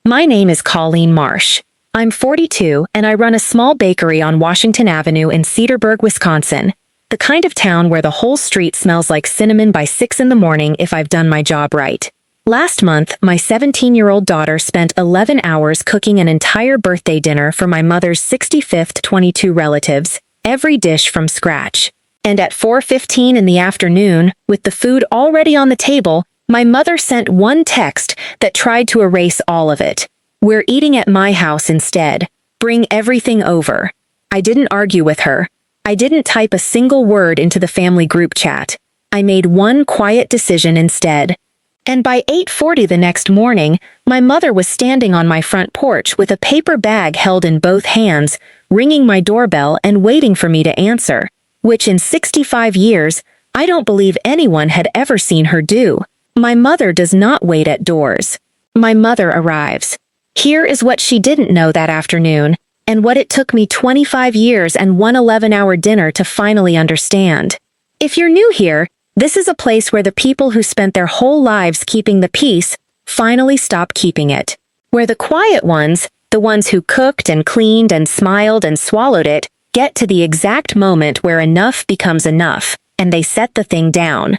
My name is Colleen Marsh. I'm 42 and I run a small bakery on Washington Avenue in Cedarburg, Wisconsin. The kind of town where the whole street smells like cinnamon by 6 in the morning if I've done my job right. Last month, my 17-year-old daughter spent 11 hours cooking an entire birthday dinner for my mother's 65th 22 relatives, every dish from scratch. And at 4:15 in the afternoon, with the food already on the table, my mother sent one text that tried to erase all of it. "We're eating at my house instead. Bring everything over." I didn't argue with her. I didn't type a single word into the family group chat. I made one quiet decision instead. And by 8:40 the next morning, my mother was standing on my front porch with a paper bag held in both hands, ringing my doorbell and waiting for me to answer, which in 65 years, I don't believe anyone had ever seen her do. My mother does not wait at doors. My mother arrives. Here is what she didn't know that afternoon, and what it took me 25 years and one 11-hour dinner to finally understand. If you're new here, this is a place where the people who spent their whole lives keeping the peace finally stop keeping it. Where the quiet ones, the ones who cooked and cleaned and smiled and swallowed it, get to the exact moment where enough becomes enough, and they set the thing down.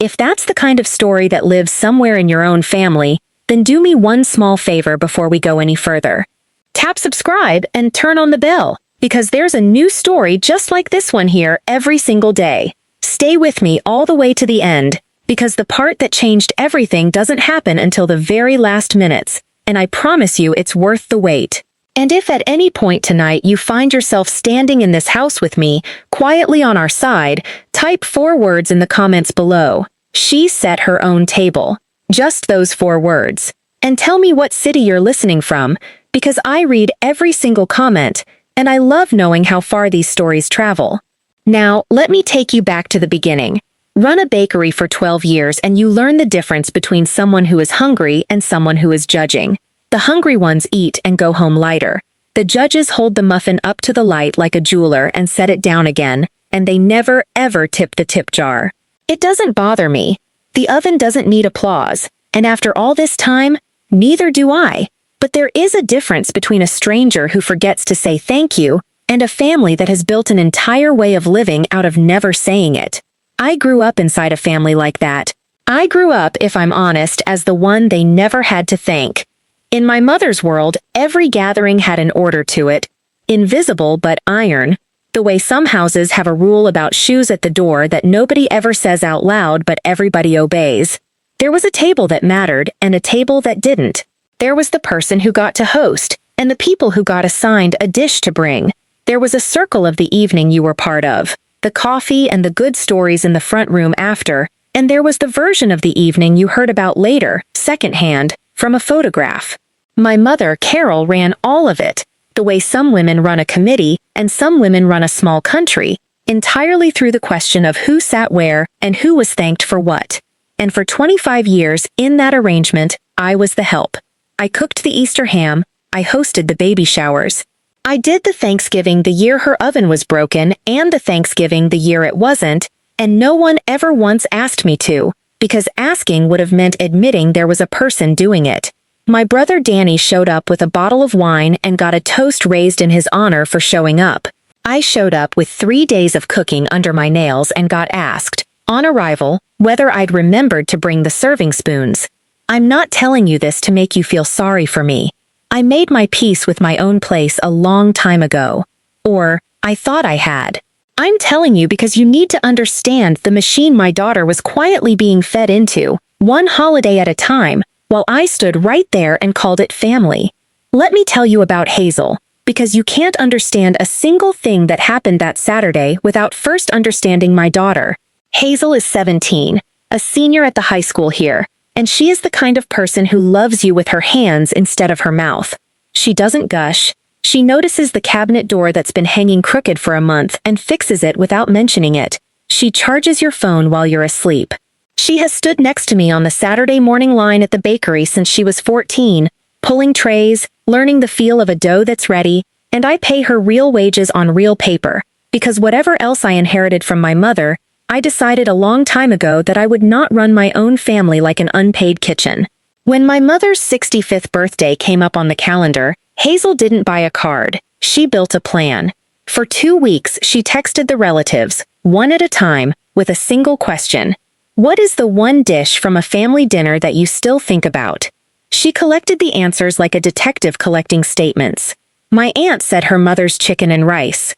If that's the kind of story that lives somewhere in your own family, then do me one small favor before we go any further. Tap subscribe and turn on the bell, because there's a new story just like this one here every single day. Stay with me all the way to the end, because the part that changed everything doesn't happen until the very last minutes, and I promise you it's worth the wait. And if at any point tonight you find yourself standing in this house with me, quietly on our side, type 4 words in the comments below. She set her own table. Just those 4 words. And tell me what city you're listening from, because I read every single comment, and I love knowing how far these stories travel. Now, let me take you back to the beginning. Run a bakery for 12 years and you learn the difference between someone who is hungry and someone who is judging. The hungry ones eat and go home lighter. The judges hold the muffin up to the light like a jeweler and set it down again, and they never ever tip the tip jar. It doesn't bother me. The oven doesn't need applause, and after all this time, neither do I. But there is a difference between a stranger who forgets to say thank you and a family that has built an entire way of living out of never saying it. I grew up inside a family like that. I grew up, if I'm honest, as the one they never had to thank. In my mother's world, every gathering had an order to it, invisible but iron, the way some houses have a rule about shoes at the door that nobody ever says out loud but everybody obeys. There was a table that mattered and a table that didn't. There was the person who got to host, and the people who got assigned a dish to bring. There was a circle of the evening you were part of, the coffee and the good stories in the front room after, and there was the version of the evening you heard about later, secondhand, from a photograph. My mother, Carol, ran all of it, the way some women run a committee and some women run a small country, entirely through the question of who sat where and who was thanked for what. And for 25 years, in that arrangement, I was the help. I cooked the Easter ham, I hosted the baby showers. I did the Thanksgiving the year her oven was broken and the Thanksgiving the year it wasn't, and no one ever once asked me to, because asking would have meant admitting there was a person doing it. My brother Danny showed up with a bottle of wine and got a toast raised in his honor for showing up. I showed up with 3 days of cooking under my nails and got asked, on arrival, whether I'd remembered to bring the serving spoons. I'm not telling you this to make you feel sorry for me. I made my peace with my own place a long time ago. Or, I thought I had. I'm telling you because you need to understand the machine my daughter was quietly being fed into, one holiday at a time, while I stood right there and called it family. Let me tell you about Hazel, because you can't understand a single thing that happened that Saturday without first understanding my daughter. Hazel is 17, a senior at the high school here, and she is the kind of person who loves you with her hands instead of her mouth. She doesn't gush. She notices the cabinet door that's been hanging crooked for a month and fixes it without mentioning it. She charges your phone while you're asleep. She has stood next to me on the Saturday morning line at the bakery since she was 14, pulling trays, learning the feel of a dough that's ready, and I pay her real wages on real paper, because whatever else I inherited from my mother, I decided a long time ago that I would not run my own family like an unpaid kitchen. When my mother's 65th birthday came up on the calendar, Hazel didn't buy a card. She built a plan. For 2 weeks, she texted the relatives, one at a time, with a single question. What is the one dish from a family dinner that you still think about? She collected the answers like a detective collecting statements. My aunt said her mother's chicken and rice.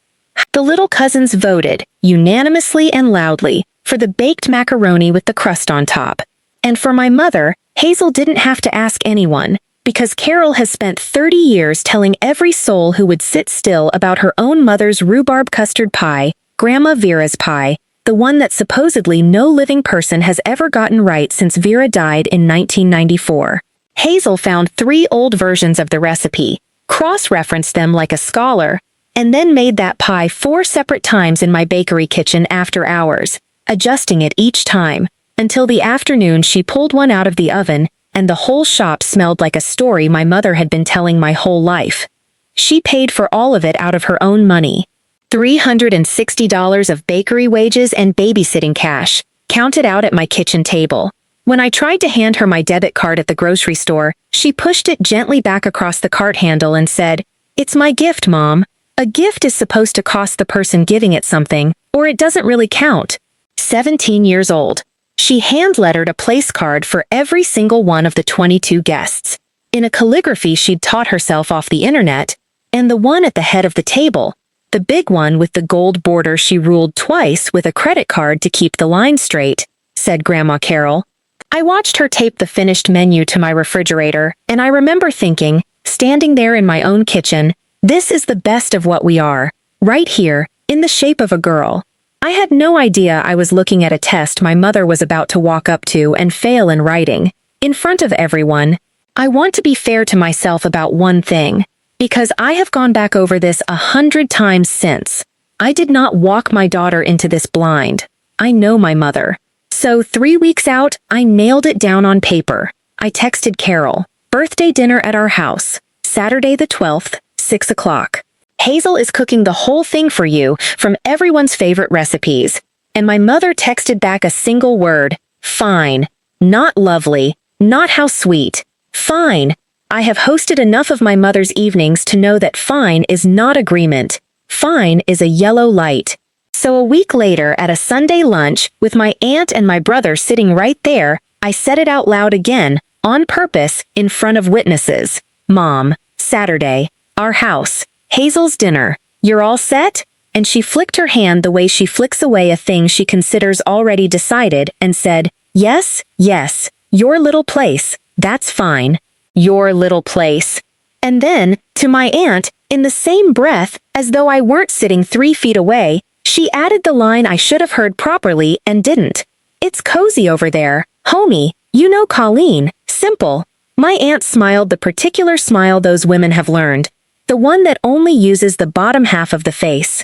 The little cousins voted, unanimously and loudly, for the baked macaroni with the crust on top. And for my mother, Hazel didn't have to ask anyone, because Carol has spent 30 years telling every soul who would sit still about her own mother's rhubarb custard pie, Grandma Vera's pie, the one that supposedly no living person has ever gotten right since Vera died in 1994. Hazel found 3 old versions of the recipe, cross-referenced them like a scholar, and then made that pie 4 separate times in my bakery kitchen after hours, adjusting it each time, until the afternoon she pulled one out of the oven, and the whole shop smelled like a story my mother had been telling my whole life. She paid for all of it out of her own money. $360 of bakery wages and babysitting cash, counted out at my kitchen table. When I tried to hand her my debit card at the grocery store, she pushed it gently back across the cart handle and said, "It's my gift, Mom. A gift is supposed to cost the person giving it something, or it doesn't really count." 17 years old. She hand-lettered a place card for every single one of the 22 guests, in a calligraphy she'd taught herself off the internet, and the one at the head of the table, the big one with the gold border she ruled twice with a credit card to keep the line straight, said Grandma Carol. I watched her tape the finished menu to my refrigerator, and I remember thinking, standing there in my own kitchen, this is the best of what we are, right here, in the shape of a girl. I had no idea I was looking at a test my mother was about to walk up to and fail in writing, in front of everyone. I want to be fair to myself about one thing, because I have gone back over this 100 times since. I did not walk my daughter into this blind. I know my mother. So 3 weeks out, I nailed it down on paper. I texted Carol, birthday dinner at our house, Saturday the 12th, 6 o'clock. Hazel is cooking the whole thing for you from everyone's favorite recipes. And my mother texted back a single word, fine. Not lovely, not how sweet. Fine. I have hosted enough of my mother's evenings to know that fine is not agreement. Fine is a yellow light. So a week later at a Sunday lunch, with my aunt and my brother sitting right there, I said it out loud again, on purpose, in front of witnesses. Mom, Saturday, our house. Hazel's dinner. You're all set? And she flicked her hand the way she flicks away a thing she considers already decided and said, yes, yes, your little place, that's fine. Your little place. And then, to my aunt, in the same breath, as though I weren't sitting 3 feet away, she added the line I should have heard properly and didn't. It's cozy over there, homie, you know Colleen, simple. My aunt smiled the particular smile those women have learned. The one that only uses the bottom half of the face.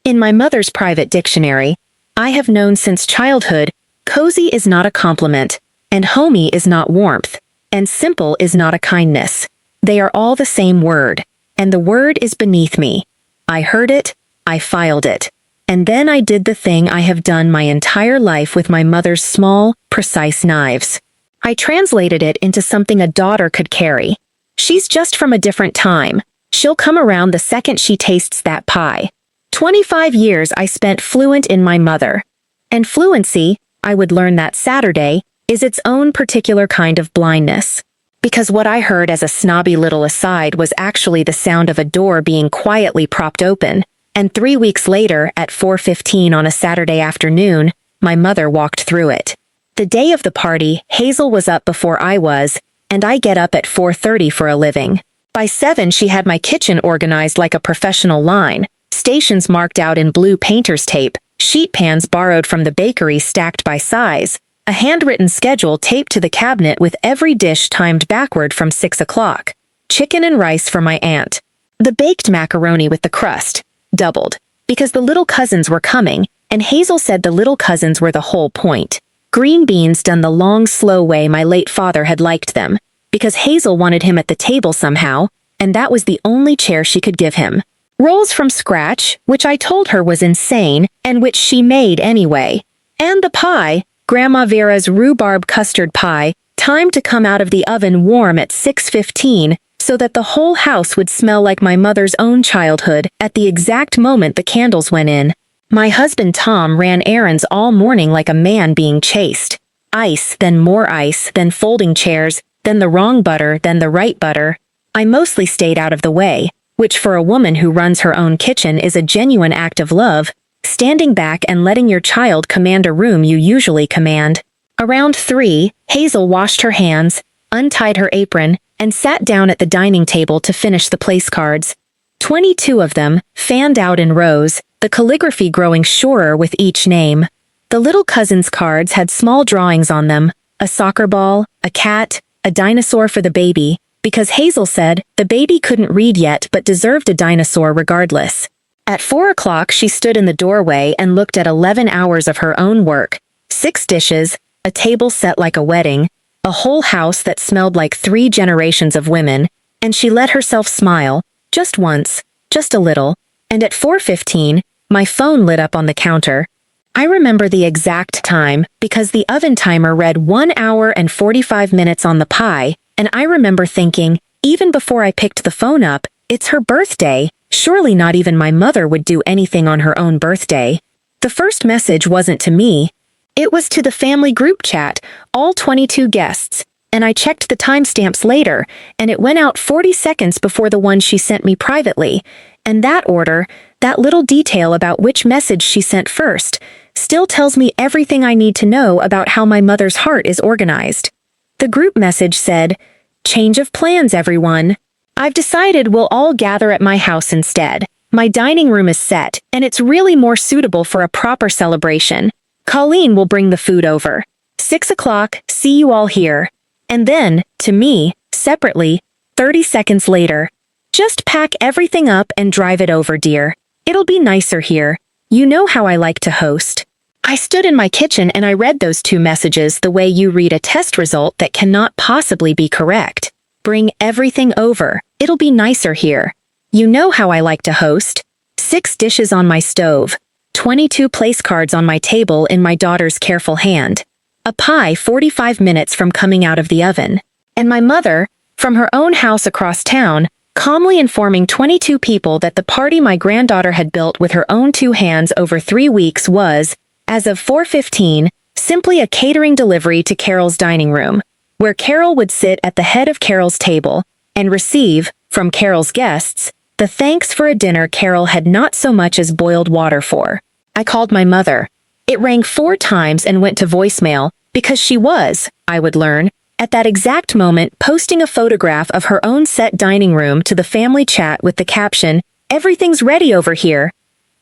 In my mother's private dictionary, I have known since childhood, cozy is not a compliment, and homey is not warmth, and simple is not a kindness. They are all the same word, and the word is beneath me. I heard it, I filed it, and then I did the thing I have done my entire life with my mother's small, precise knives. I translated it into something a daughter could carry. She's just from a different time. She'll come around the second she tastes that pie. 25 years I spent fluent in my mother. And fluency, I would learn that Saturday, is its own particular kind of blindness. Because what I heard as a snobby little aside was actually the sound of a door being quietly propped open, and 3 weeks later, at 4:15 on a Saturday afternoon, my mother walked through it. The day of the party, Hazel was up before I was, and I get up at 4:30 for a living. By 7 she had my kitchen organized like a professional line, stations marked out in blue painter's tape, sheet pans borrowed from the bakery stacked by size, a handwritten schedule taped to the cabinet with every dish timed backward from 6 o'clock, chicken and rice for my aunt. The baked macaroni with the crust, doubled, because the little cousins were coming, and Hazel said the little cousins were the whole point. Green beans done the long, slow way my late father had liked them, because Hazel wanted him at the table somehow, and that was the only chair she could give him. Rolls from scratch, which I told her was insane, and which she made anyway. And the pie, Grandma Vera's rhubarb custard pie, Time to come out of the oven warm at 6:15, so that the whole house would smell like my mother's own childhood at the exact moment the candles went in. My husband Tom ran errands all morning like a man being chased. Ice, then more ice, then folding chairs, then the wrong butter, then the right butter. I mostly stayed out of the way, which for a woman who runs her own kitchen is a genuine act of love, standing back and letting your child command a room you usually command. Around 3, Hazel washed her hands, untied her apron, and sat down at the dining table to finish the place cards. 22 of them, fanned out in rows, the calligraphy growing surer with each name. The little cousin's cards had small drawings on them, a soccer ball, a cat, a dinosaur for the baby, because Hazel said the baby couldn't read yet but deserved a dinosaur regardless. At 4 o'clock she stood in the doorway and looked at 11 hours of her own work, 6 dishes, a table set like a wedding, a whole house that smelled like 3 generations of women, and she let herself smile, just once, just a little, and at 4:15, my phone lit up on the counter. I remember the exact time because the oven timer read 1 hour and 45 minutes on the pie, and I remember thinking, even before I picked the phone up, it's her birthday, surely not even my mother would do anything on her own birthday. The first message wasn't to me. It was to the family group chat, all 22 guests, and I checked the timestamps later, and it went out 40 seconds before the one she sent me privately, and that order, that little detail about which message she sent first, still tells me everything I need to know about how my mother's heart is organized. The group message said, "Change of plans, everyone. I've decided we'll all gather at my house instead. My dining room is set, and it's really more suitable for a proper celebration. Colleen will bring the food over. 6 o'clock, see you all here." And then, to me, separately, 30 seconds later, "Just pack everything up and drive it over, dear. It'll be nicer here. You know how I like to host." I stood in my kitchen and I read those 2 messages the way you read a test result that cannot possibly be correct. Bring everything over. It'll be nicer here. You know how I like to host. 6 dishes on my stove. 22 place cards on my table in my daughter's careful hand. A pie 45 minutes from coming out of the oven. And my mother, from her own house across town, calmly informing 22 people that the party my granddaughter had built with her own 2 hands over 3 weeks was, as of 4:15, simply a catering delivery to Carol's dining room, where Carol would sit at the head of Carol's table and receive, from Carol's guests, the thanks for a dinner Carol had not so much as boiled water for. I called my mother. It rang 4 times and went to voicemail, because she was, I would learn, at that exact moment posting a photograph of her own set dining room to the family chat with the caption, "Everything's ready over here."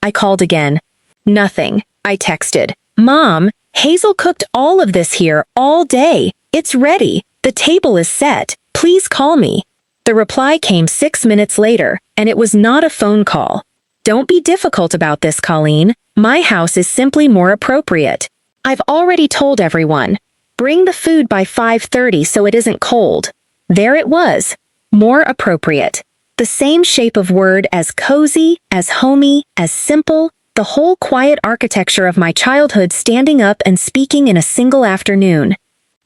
I called again. Nothing. I texted, "Mom, Hazel cooked all of this here all day. It's ready. The table is set. Please call me." The reply came 6 minutes later, and it was not a phone call. "Don't be difficult about this, Colleen. My house is simply more appropriate. I've already told everyone. Bring the food by 5:30 so it isn't cold." There it was. More appropriate. The same shape of word as cozy, as homey, as simple, the whole quiet architecture of my childhood standing up and speaking in a single afternoon.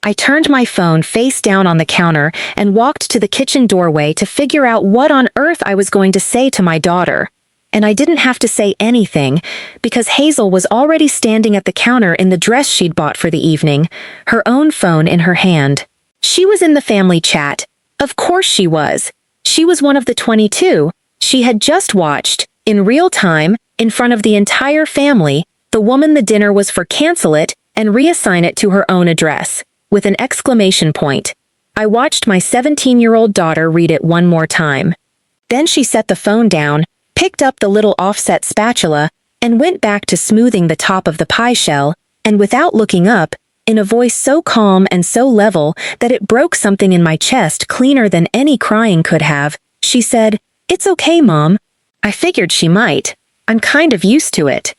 I turned my phone face down on the counter and walked to the kitchen doorway to figure out what on earth I was going to say to my daughter. And I didn't have to say anything, because Hazel was already standing at the counter in the dress she'd bought for the evening, her own phone in her hand. She was in the family chat. Of course she was. She was one of the 22. She had just watched, in real time, in front of the entire family, the woman the dinner was for cancel it and reassign it to her own address, with an exclamation point. I watched my 17-year-old daughter read it one more time. Then she set the phone down, picked up the little offset spatula, and went back to smoothing the top of the pie shell, and without looking up, in a voice so calm and so level that it broke something in my chest cleaner than any crying could have, she said, "It's okay, Mom." I figured she might. I'm kind of used to it.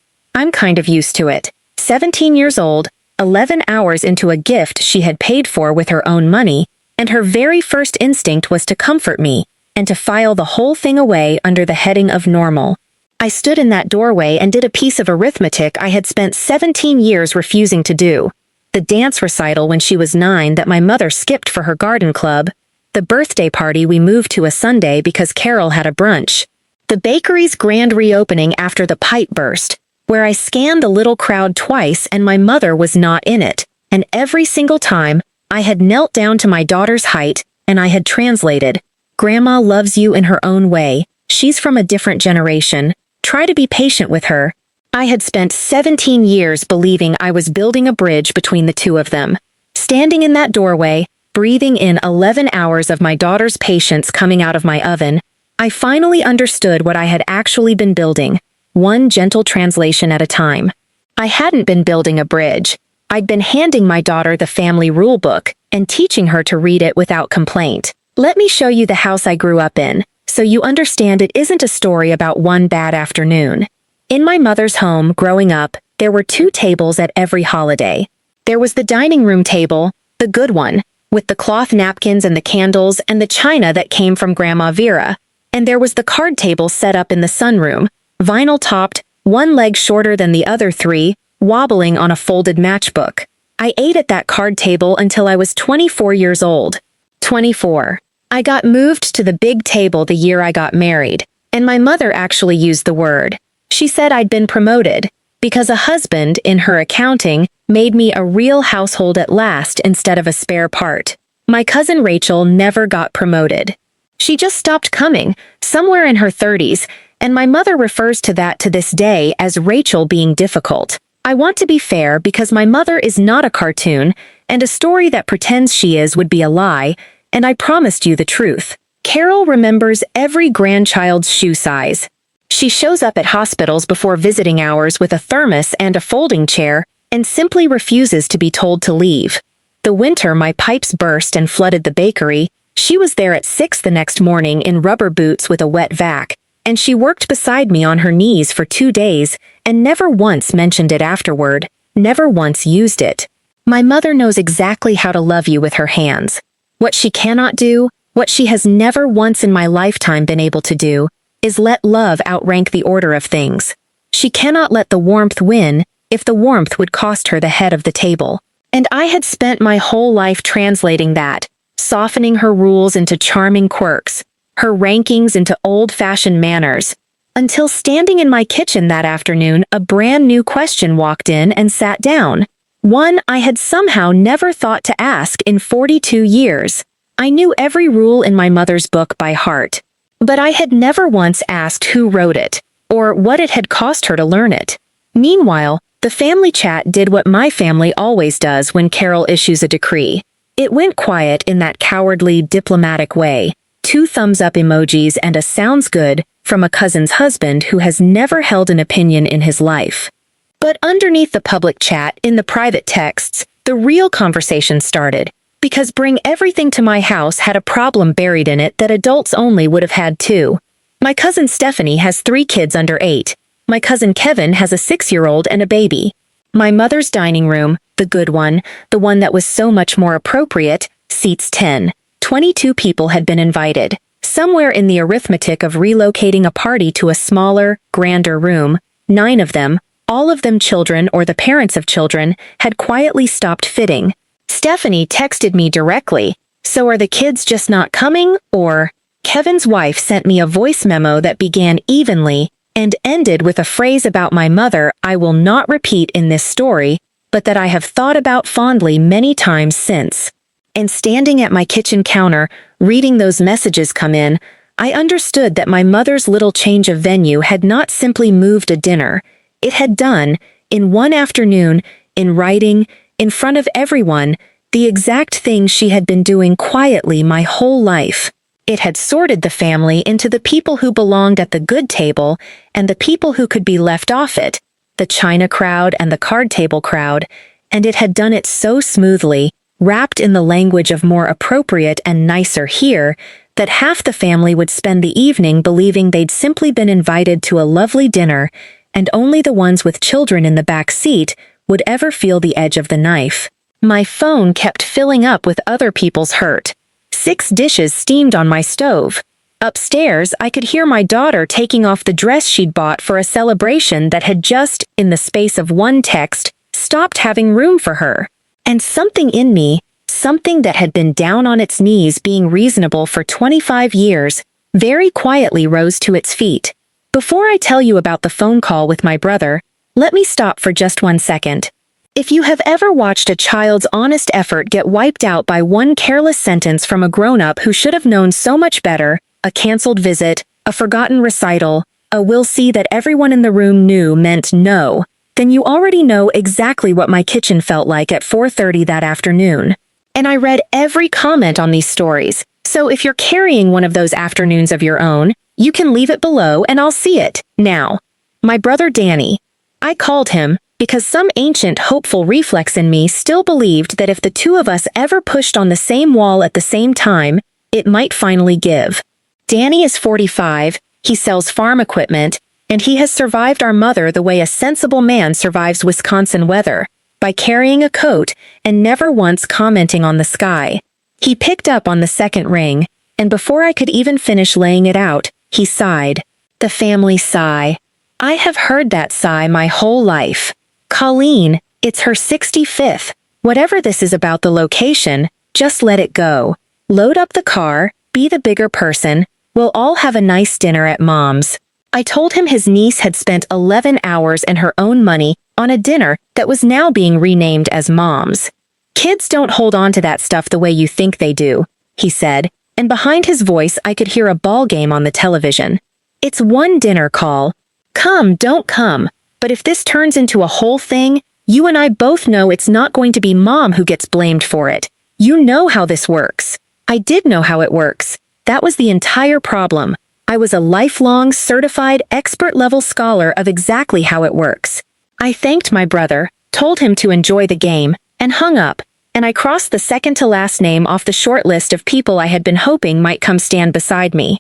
17 years old, 11 hours into a gift she had paid for with her own money, and her very first instinct was to comfort me, and to file the whole thing away under the heading of normal. I stood in that doorway and did a piece of arithmetic I had spent 17 years refusing to do. the dance recital when she was 9 that my mother skipped for her garden club, the birthday party we moved to a Sunday because Carol had a brunch, the bakery's grand reopening after the pipe burst, where I scanned the little crowd twice and my mother was not in it, and every single time, I had knelt down to my daughter's height and I had translated, "Grandma loves you in her own way, she's from a different generation, try to be patient with her." I had spent 17 years believing I was building a bridge between the two of them. Standing in that doorway, breathing in 11 hours of my daughter's patience coming out of my oven, I finally understood what I had actually been building, one gentle translation at a time. I hadn't been building a bridge. I'd been handing my daughter the family rule book and teaching her to read it without complaint. Let me show you the house I grew up in, so you understand it isn't a story about one bad afternoon. In my mother's home, growing up, there were 2 tables at every holiday. There was the dining room table, the good one, with the cloth napkins and the candles and the china that came from Grandma Vera. And there was the card table set up in the sunroom, vinyl-topped, one leg shorter than the other 3, wobbling on a folded matchbook. I ate at that card table until I was 24 years old. 24. I got moved to the big table the year I got married, and my mother actually used the word. She said I'd been promoted, because a husband, in her accounting, made me a real household at last instead of a spare part. My cousin Rachel never got promoted. She just stopped coming, somewhere in her 30s, and my mother refers to that to this day as Rachel being difficult. I want to be fair because my mother is not a cartoon, and a story that pretends she is would be a lie, and I promised you the truth. Carol remembers every grandchild's shoe size. She shows up at hospitals before visiting hours with a thermos and a folding chair, and simply refuses to be told to leave. The winter my pipes burst and flooded the bakery, she was there at 6 the next morning in rubber boots with a wet vac, and she worked beside me on her knees for 2 days and never once mentioned it afterward, never once used it. My mother knows exactly how to love you with her hands. What she cannot do, what she has never once in my lifetime been able to do, is let love outrank the order of things. She cannot let the warmth win if the warmth would cost her the head of the table. And I had spent my whole life translating that, softening her rules into charming quirks, her rankings into old-fashioned manners, until standing in my kitchen that afternoon, a brand new question walked in and sat down. One I had somehow never thought to ask in 42 years. I knew every rule in my mother's book by heart, but I had never once asked who wrote it, or what it had cost her to learn it. Meanwhile, the family chat did what my family always does when Carol issues a decree. It went quiet in that cowardly, diplomatic way. 2 thumbs-up emojis and a "sounds good" from a cousin's husband who has never held an opinion in his life. But underneath the public chat, in the private texts, the real conversation started, because Bring Everything to My House had a problem buried in it that adults only would have had too. My cousin Stephanie has 3 kids under 8. My cousin Kevin has a 6-year-old and a baby. My mother's dining room, the good one, the one that was so much more appropriate, seats 10. 22 people had been invited. Somewhere in the arithmetic of relocating a party to a smaller, grander room, 9 of them, all of them children or the parents of children, had quietly stopped fitting. Stephanie texted me directly, "So are the kids just not coming, or?" Kevin's wife sent me a voice memo that began evenly and ended with a phrase about my mother I will not repeat in this story, but that I have thought about fondly many times since. And standing at my kitchen counter, reading those messages come in, I understood that my mother's little change of venue had not simply moved a dinner. It had done, in one afternoon, in writing, in front of everyone, the exact thing she had been doing quietly my whole life. It had sorted the family into the people who belonged at the good table and the people who could be left off it, the china crowd and the card table crowd, and it had done it so smoothly, wrapped in the language of more appropriate and nicer here, that half the family would spend the evening believing they'd simply been invited to a lovely dinner, and only the ones with children in the back seat would ever feel the edge of the knife. My phone kept filling up with other people's hurt. 6 dishes steamed on my stove. Upstairs, I could hear my daughter taking off the dress she'd bought for a celebration that had just, in the space of one text, stopped having room for her. And something in me, something that had been down on its knees being reasonable for 25 years, very quietly rose to its feet. Before I tell you about the phone call with my brother, let me stop for just 1 second. If you have ever watched a child's honest effort get wiped out by one careless sentence from a grown-up who should have known so much better, a canceled visit, a forgotten recital, a "we'll see" that everyone in the room knew meant no, then you already know exactly what my kitchen felt like at 4:30 that afternoon. And I read every comment on these stories, so if you're carrying one of those afternoons of your own, you can leave it below and I'll see it. Now, my brother Danny. I called him because some ancient hopeful reflex in me still believed that if the two of us ever pushed on the same wall at the same time, it might finally give. Danny is 45, he sells farm equipment, and he has survived our mother the way a sensible man survives Wisconsin weather, by carrying a coat and never once commenting on the sky. He picked up on the second ring, and before I could even finish laying it out, he sighed. The family sigh. I have heard that sigh my whole life. Colleen, it's her 65th. Whatever this is about the location, just let it go. Load up the car, be the bigger person, we'll all have a nice dinner at Mom's. I told him his niece had spent 11 hours and her own money on a dinner that was now being renamed as Mom's. Kids don't hold on to that stuff the way you think they do, he said, and behind his voice I could hear a ball game on the television. It's one dinner call. Come, don't come. But if this turns into a whole thing, you and I both know it's not going to be Mom who gets blamed for it. You know how this works. I did know how it works. That was the entire problem. I was a lifelong, certified, expert-level scholar of exactly how it works. I thanked my brother, told him to enjoy the game, and hung up, and I crossed the second-to-last name off the short list of people I had been hoping might come stand beside me.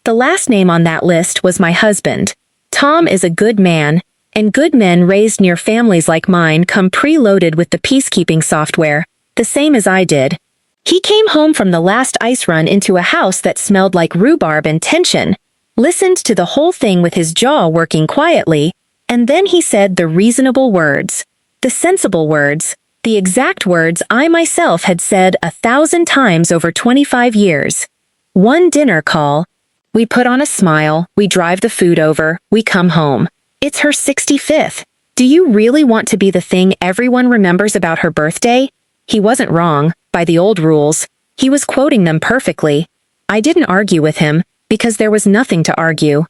The last name on that list was my husband. Tom is a good man, and good men raised near families like mine come preloaded with the peacekeeping software, the same as I did. He came home from the last ice run into a house that smelled like rhubarb and tension, listened to the whole thing with his jaw working quietly, and then he said the reasonable words, the sensible words, the exact words I myself had said 1,000 times over 25 years. One dinner call. We put on a smile, we drive the food over, we come home. It's her 65th. Do you really want to be the thing everyone remembers about her birthday? He wasn't wrong, by the old rules. He was quoting them perfectly. I didn't argue with him, because there was nothing to argue.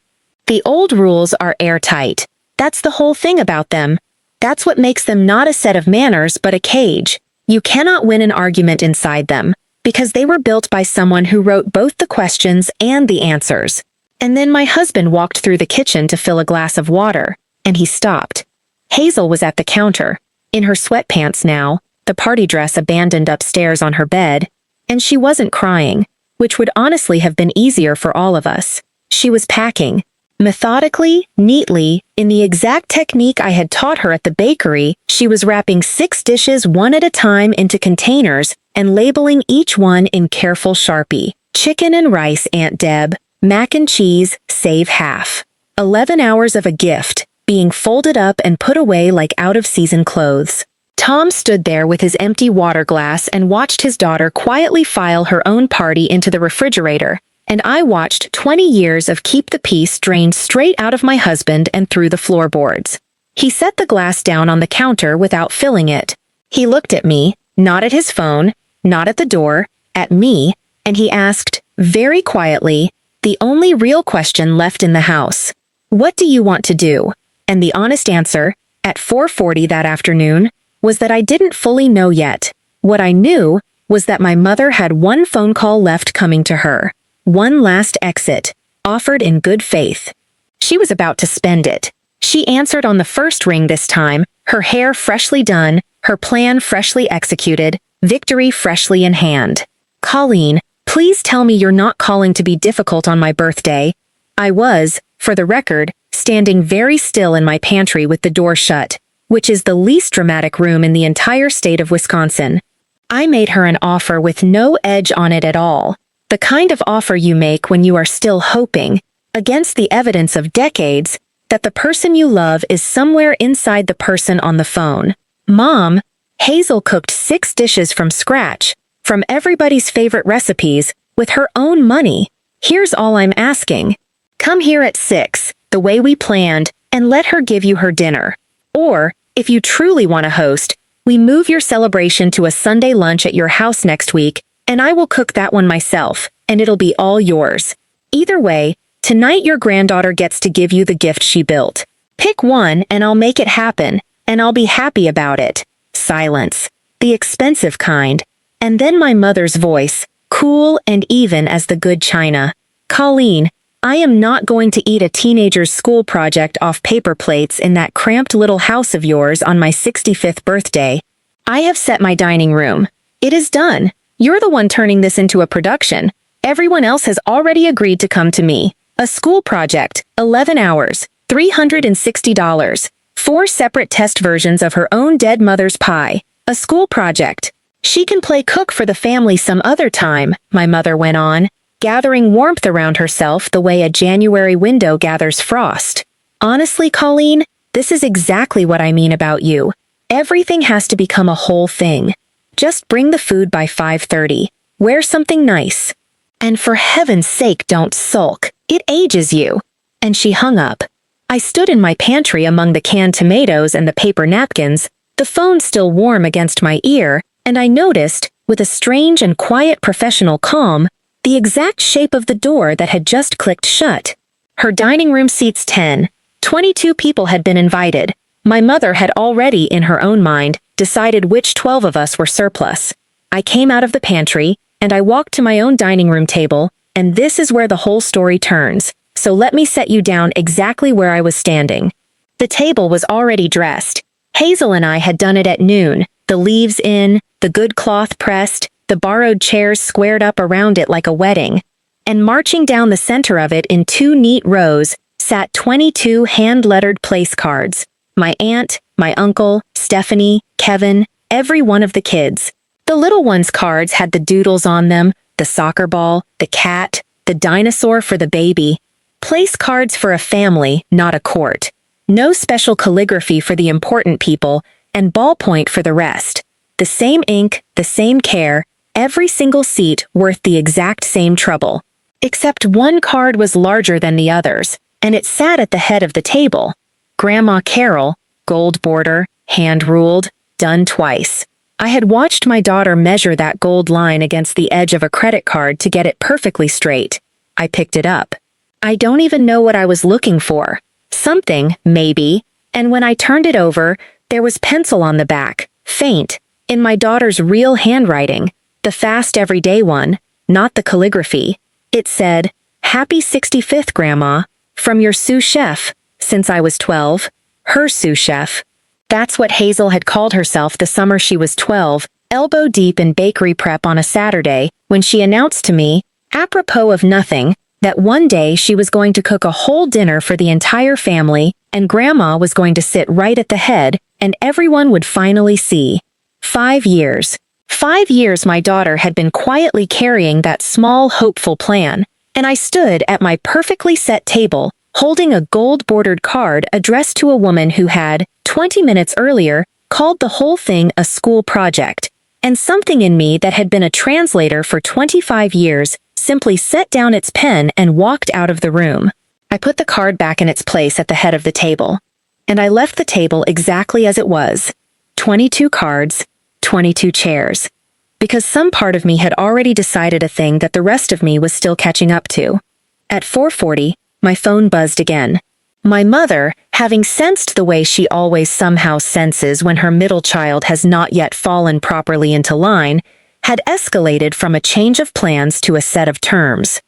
The old rules are airtight. That's the whole thing about them. That's what makes them not a set of manners but a cage. You cannot win an argument inside them, because they were built by someone who wrote both the questions and the answers. And then my husband walked through the kitchen to fill a glass of water, and he stopped. Hazel was at the counter, in her sweatpants now, the party dress abandoned upstairs on her bed, and she wasn't crying, which would honestly have been easier for all of us. She was packing. Methodically, neatly, in the exact technique I had taught her at the bakery, she was wrapping 6 dishes one at a time into containers and labeling each one in careful Sharpie. Chicken and rice, Aunt Deb. Mac and cheese, save half. 11 hours of a gift, being folded up and put away like out-of-season clothes. Tom stood there with his empty water glass and watched his daughter quietly file her own party into the refrigerator, and I watched 20 years of keep the peace drain straight out of my husband and through the floorboards. He set the glass down on the counter without filling it. He looked at me, not at his phone, not at the door, at me, and he asked, very quietly, the only real question left in the house. What do you want to do? And the honest answer, at 4:40 that afternoon, was that I didn't fully know yet. What I knew was that my mother had one phone call left coming to her. One last exit, offered in good faith. She was about to spend it. She answered on the first ring this time, her hair freshly done, her plan freshly executed, victory freshly in hand. Colleen, please tell me you're not calling to be difficult on my birthday. I was, for the record, standing very still in my pantry with the door shut, which is the least dramatic room in the entire state of Wisconsin. I made her an offer with no edge on it at all. The kind of offer you make when you are still hoping, against the evidence of decades, that the person you love is somewhere inside the person on the phone. Mom, Hazel cooked 6 dishes from scratch, from everybody's favorite recipes, with her own money. Here's all I'm asking. Come here at 6, the way we planned, and let her give you her dinner. Or, if you truly want to host, we move your celebration to a Sunday lunch at your house next week, and I will cook that one myself, and it'll be all yours. Either way, tonight your granddaughter gets to give you the gift she built. Pick one and I'll make it happen, and I'll be happy about it. Silence. The expensive kind. And then my mother's voice, cool and even as the good china. Colleen, I am not going to eat a teenager's school project off paper plates in that cramped little house of yours on my 65th birthday. I have set my dining room. It is done. You're the one turning this into a production. Everyone else has already agreed to come to me. A school project, 11 hours, $360. 4 separate test versions of her own dead mother's pie. A school project. She can play cook for the family some other time, my mother went on, gathering warmth around herself the way a January window gathers frost. Honestly, Colleen, this is exactly what I mean about you. Everything has to become a whole thing. Just bring the food by 5:30. Wear something nice. And for heaven's sake, don't sulk. It ages you. And she hung up. I stood in my pantry among the canned tomatoes and the paper napkins, the phone still warm against my ear, and I noticed, with a strange and quiet professional calm, the exact shape of the door that had just clicked shut. Her dining room seats 10. 22 people had been invited. My mother had already, in her own mind, decided which 12 of us were surplus. I came out of the pantry, and I walked to my own dining room table, and this is where the whole story turns. So let me set you down exactly where I was standing. The table was already dressed. Hazel and I had done it at noon, the leaves in, the good cloth pressed, the borrowed chairs squared up around it like a wedding. And marching down the center of it in 2 neat rows sat 22 hand-lettered place cards. My aunt, my uncle, Stephanie, Kevin, every one of the kids. The little ones' cards had the doodles on them, the soccer ball, the cat, the dinosaur for the baby. Place cards for a family, not a court. No special calligraphy for the important people, and ballpoint for the rest. The same ink, the same care, every single seat worth the exact same trouble. Except one card was larger than the others, and it sat at the head of the table. Grandma Carol, gold border, hand-ruled, done twice. I had watched my daughter measure that gold line against the edge of a credit card to get it perfectly straight. I picked it up. I don't even know what I was looking for. Something, maybe, and when I turned it over, there was pencil on the back, faint, in my daughter's real handwriting, the fast everyday one, not the calligraphy. It said, "Happy 65th, Grandma, from your sous chef, since I was 12, her sous chef." That's what Hazel had called herself the summer she was 12, elbow deep in bakery prep on a Saturday, when she announced to me, apropos of nothing, that one day she was going to cook a whole dinner for the entire family, and Grandma was going to sit right at the head, and everyone would finally see. 5 years. 5 years my daughter had been quietly carrying that small, hopeful plan, and I stood at my perfectly set table, holding a gold-bordered card addressed to a woman who had, 20 minutes earlier, called the whole thing a school project, and something in me that had been a translator for 25 years simply set down its pen and walked out of the room. I put the card back in its place at the head of the table, and I left the table exactly as it was. 22 cards, 22 chairs. Because some part of me had already decided a thing that the rest of me was still catching up to. At 4:40, my phone buzzed again. My mother, having sensed the way she always somehow senses when her middle child has not yet fallen properly into line, had escalated from a change of plans to a set of terms.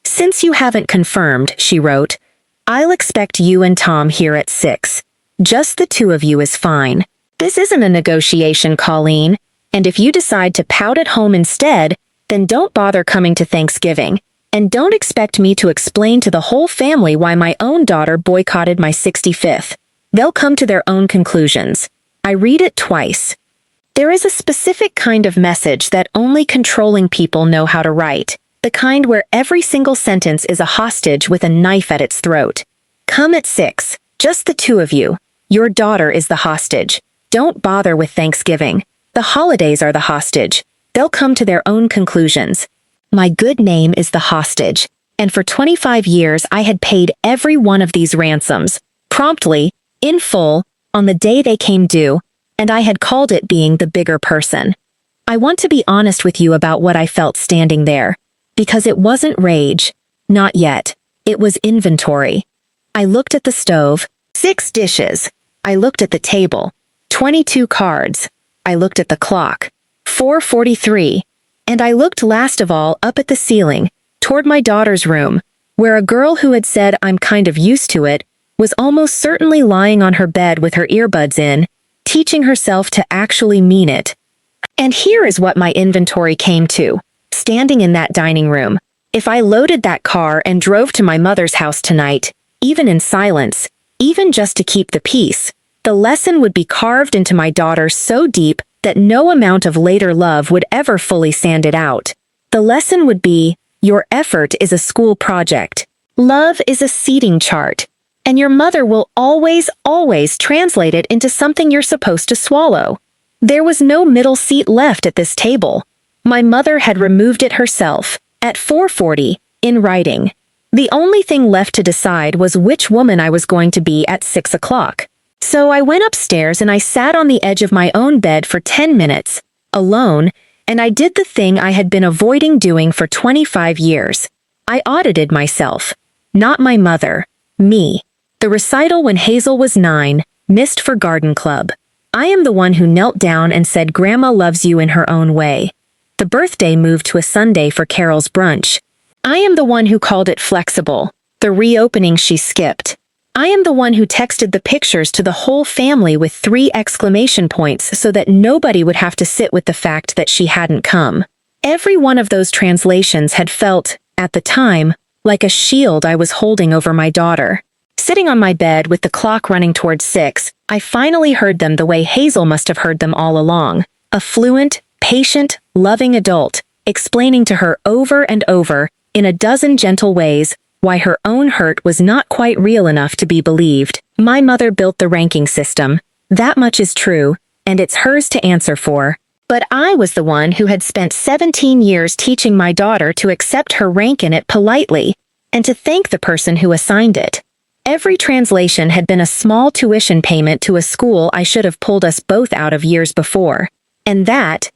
"Since you haven't confirmed," she wrote, "I'll expect you and Tom here at 6. Just the 2 of you is fine. This isn't a negotiation, Colleen, and if you decide to pout at home instead, then don't bother coming to Thanksgiving, and don't expect me to explain to the whole family why my own daughter boycotted my 65th. They'll come to their own conclusions. I read it twice. There is a specific kind of message that only controlling people know how to write, the kind where every single sentence is a hostage with a knife at its throat. Come at 6, just the 2 of you. Your daughter is the hostage. Don't bother with Thanksgiving. The holidays are the hostage. They'll come to their own conclusions. My good name is the hostage, and for 25 years I had paid every one of these ransoms, promptly, in full, on the day they came due, and I had called it being the bigger person. I want to be honest with you about what I felt standing there, because it wasn't rage. Not yet. It was inventory. I looked at the stove, 6 dishes. I looked at the table, 22 cards. I looked at the clock, 4:43. And I looked last of all up at the ceiling, toward my daughter's room, where a girl who had said I'm kind of used to it, was almost certainly lying on her bed with her earbuds in, teaching herself to actually mean it. And here is what my inventory came to, standing in that dining room. If I loaded that car and drove to my mother's house tonight, even in silence, even just to keep the peace, the lesson would be carved into my daughter so deep that no amount of later love would ever fully sand it out. The lesson would be, your effort is a school project. Love is a seating chart. And your mother will always, always translate it into something you're supposed to swallow. There was no middle seat left at this table. My mother had removed it herself, at 4:40, in writing. The only thing left to decide was which woman I was going to be at 6 o'clock. So I went upstairs and I sat on the edge of my own bed for 10 minutes, alone, and I did the thing I had been avoiding doing for 25 years. I audited myself. Not my mother. Me. The recital when Hazel was 9, missed for garden club. I am the one who knelt down and said Grandma loves you in her own way. The birthday moved to a Sunday for Carol's brunch. I am the one who called it flexible. The reopening she skipped. I am the one who texted the pictures to the whole family with 3 exclamation points so that nobody would have to sit with the fact that she hadn't come. Every one of those translations had felt, at the time, like a shield I was holding over my daughter. Sitting on my bed with the clock running towards 6, I finally heard them the way Hazel must have heard them all along. A fluent, patient, loving adult, explaining to her over and over, in a dozen gentle ways, why her own hurt was not quite real enough to be believed. My mother built the ranking system. That much is true, and it's hers to answer for. But I was the one who had spent 17 years teaching my daughter to accept her rank in it politely, and to thank the person who assigned it. Every translation had been a small tuition payment to a school I should have pulled us both out of years before. And that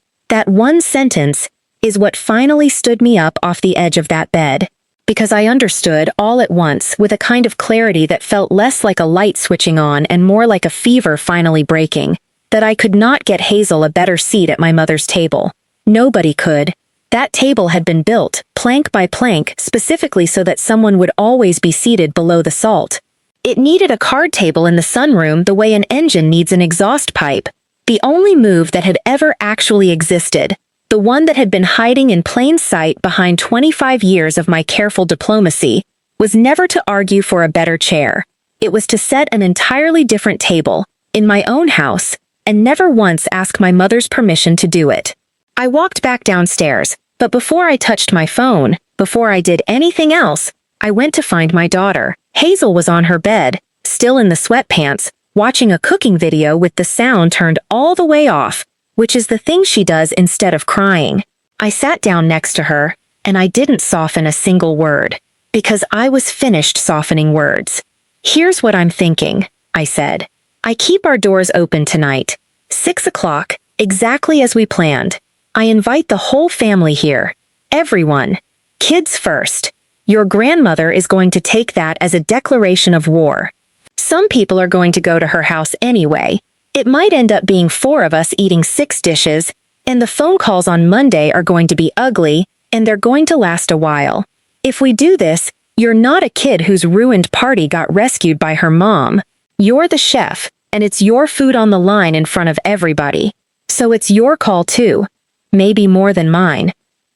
one sentence, is what finally stood me up off the edge of that bed. Because I understood all at once with a kind of clarity that felt less like a light switching on and more like a fever finally breaking, that I could not get Hazel a better seat at my mother's table. Nobody could. That table had been built, plank by plank, specifically so that someone would always be seated below the salt. It needed a card table in the sunroom the way an engine needs an exhaust pipe. The only move that had ever actually existed, the one that had been hiding in plain sight behind 25 years of my careful diplomacy, was never to argue for a better chair. It was to set an entirely different table, in my own house, and never once ask my mother's permission to do it. I walked back downstairs, but before I touched my phone, before I did anything else, I went to find my daughter. Hazel was on her bed, still in the sweatpants, watching a cooking video with the sound turned all the way off, which is the thing she does instead of crying. I sat down next to her, and I didn't soften a single word, because I was finished softening words. Here's what I'm thinking, I said. I keep our doors open tonight. 6 o'clock, exactly as we planned. I invite the whole family here. Everyone. Kids first. Your grandmother is going to take that as a declaration of war. Some people are going to go to her house anyway. It might end up being 4 of us eating 6 dishes, and the phone calls on Monday are going to be ugly, and they're going to last a while. If we do this, you're not a kid whose ruined party got rescued by her mom. You're the chef, and it's your food on the line in front of everybody. So it's your call too. Maybe more than mine.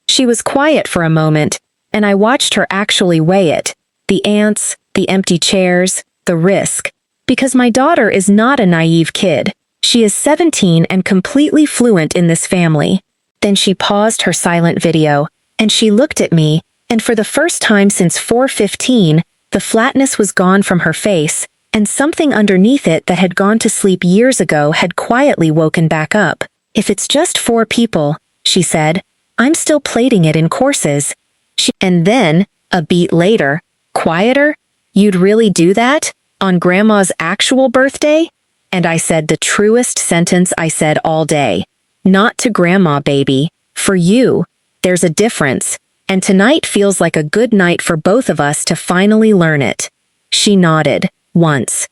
She was quiet for a moment, and I watched her actually weigh it. The ants, the empty chairs, the risk. Because my daughter is not a naive kid. She is 17 and completely fluent in this family. Then she paused her silent video, and she looked at me, and for the first time since 4:15, the flatness was gone from her face, and something underneath it that had gone to sleep years ago had quietly woken back up. If it's just 4 people, she said, I'm still plating it in courses. And then, a beat later, quieter, you'd really do that? On Grandma's actual birthday? And I said the truest sentence I said all day. Not to Grandma, baby. For you. There's a difference. And tonight feels like a good night for both of us to finally learn it. She nodded. Once.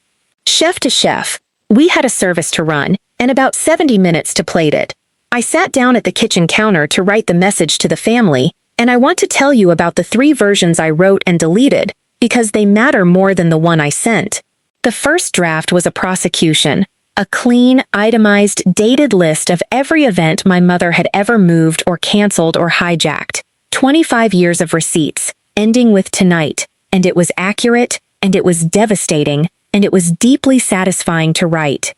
Chef to chef. We had a service to run, and about 70 minutes to plate it. I sat down at the kitchen counter to write the message to the family, and I want to tell you about the 3 versions I wrote and deleted, because they matter more than the one I sent. The first draft was a prosecution, a clean, itemized, dated list of every event my mother had ever moved or canceled or hijacked. 25 years of receipts, ending with tonight, and it was accurate, and it was devastating, and it was deeply satisfying to write.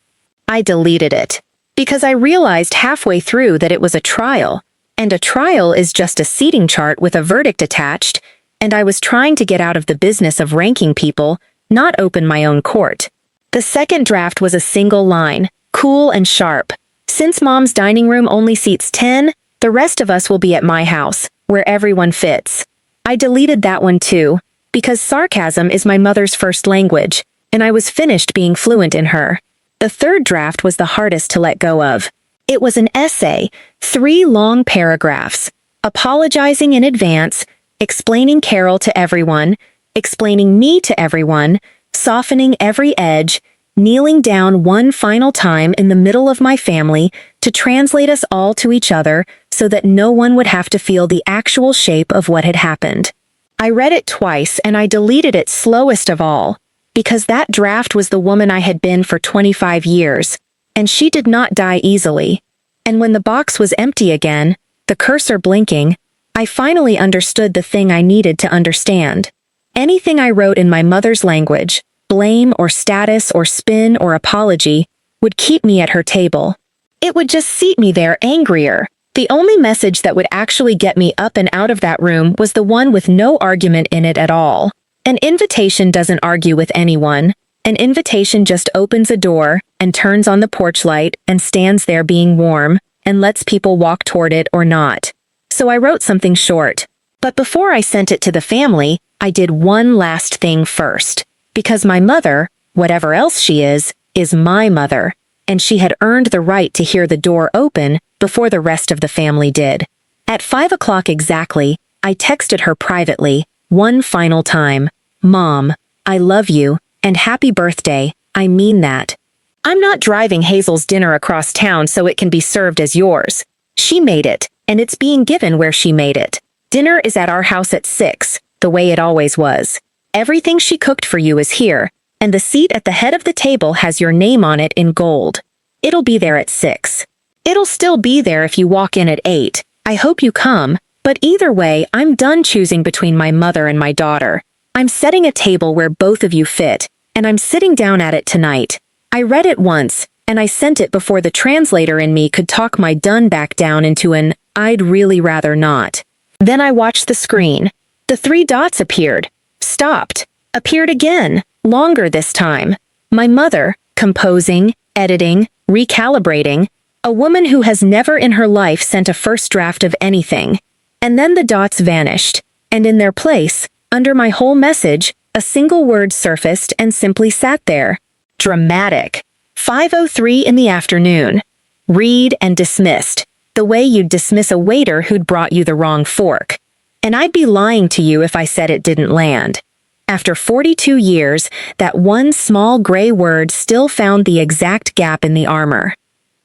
I deleted it, because I realized halfway through that it was a trial, and a trial is just a seating chart with a verdict attached, and I was trying to get out of the business of ranking people, not open my own court. The second draft was a single line, cool and sharp. Since Mom's dining room only seats 10, the rest of us will be at my house, where everyone fits. I deleted that one too, because sarcasm is my mother's first language, and I was finished being fluent in her. The third draft was the hardest to let go of. It was an essay, 3 long paragraphs, apologizing in advance, explaining Carol to everyone, explaining me to everyone, softening every edge, kneeling down one final time in the middle of my family to translate us all to each other so that no one would have to feel the actual shape of what had happened. I read it twice and I deleted it slowest of all, because that draft was the woman I had been for 25 years, and she did not die easily. And when the box was empty again, the cursor blinking, I finally understood the thing I needed to understand. Anything I wrote in my mother's language, blame or status or spin or apology, would keep me at her table. It would just seat me there angrier. The only message that would actually get me up and out of that room was the one with no argument in it at all. An invitation doesn't argue with anyone. An invitation just opens a door and turns on the porch light and stands there being warm and lets people walk toward it or not. So I wrote something short. But before I sent it to the family, I did one last thing first. Because my mother, whatever else she is my mother, and she had earned the right to hear the door open before the rest of the family did. At 5 o'clock exactly, I texted her privately, one final time, Mom, I love you, and happy birthday, I mean that. I'm not driving Hazel's dinner across town so it can be served as yours. She made it, and it's being given where she made it. Dinner is at our house at 6, the way it always was. Everything she cooked for you is here, and the seat at the head of the table has your name on it in gold. It'll be there at 6. It'll still be there if you walk in at 8. I hope you come, but either way, I'm done choosing between my mother and my daughter. I'm setting a table where both of you fit, and I'm sitting down at it tonight. I read it once, and I sent it before the translator in me could talk my done back down into an I'd really rather not. Then I watched the screen. The 3 dots appeared, stopped, appeared again, longer this time. My mother, composing, editing, recalibrating, a woman who has never in her life sent a first draft of anything. And then the dots vanished, and in their place, under my whole message, a single word surfaced and simply sat there. Dramatic. 5:03 in the afternoon. Read and dismissed, the way you'd dismiss a waiter who'd brought you the wrong fork. And I'd be lying to you if I said it didn't land. After 42 years, that one small gray word still found the exact gap in the armor.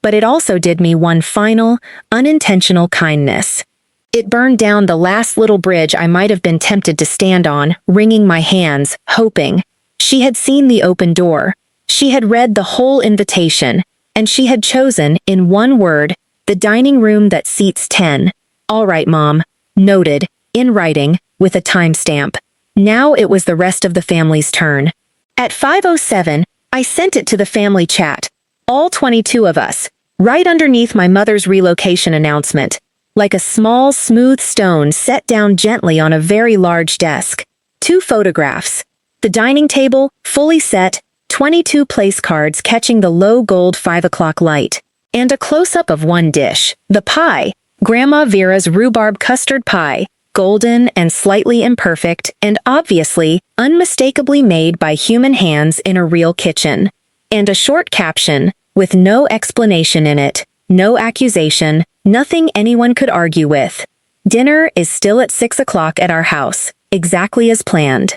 But it also did me one final, unintentional kindness. It burned down the last little bridge I might have been tempted to stand on, wringing my hands, hoping. She had seen the open door. She had read the whole invitation, and she had chosen, in one word, the dining room that seats 10. All right, Mom. Noted, in writing, with a timestamp. Now it was the rest of the family's turn. At 5:07, I sent it to the family chat. All 22 of us, right underneath my mother's relocation announcement. Like a small, smooth stone set down gently on a very large desk. 2 photographs. The dining table, fully set, 22 place cards catching the low gold 5 o'clock light. And a close-up of one dish, the pie, Grandma Vera's rhubarb custard pie, golden and slightly imperfect and obviously, unmistakably made by human hands in a real kitchen. And a short caption, with no explanation in it, no accusation, nothing anyone could argue with. Dinner is still at 6 o'clock at our house, exactly as planned.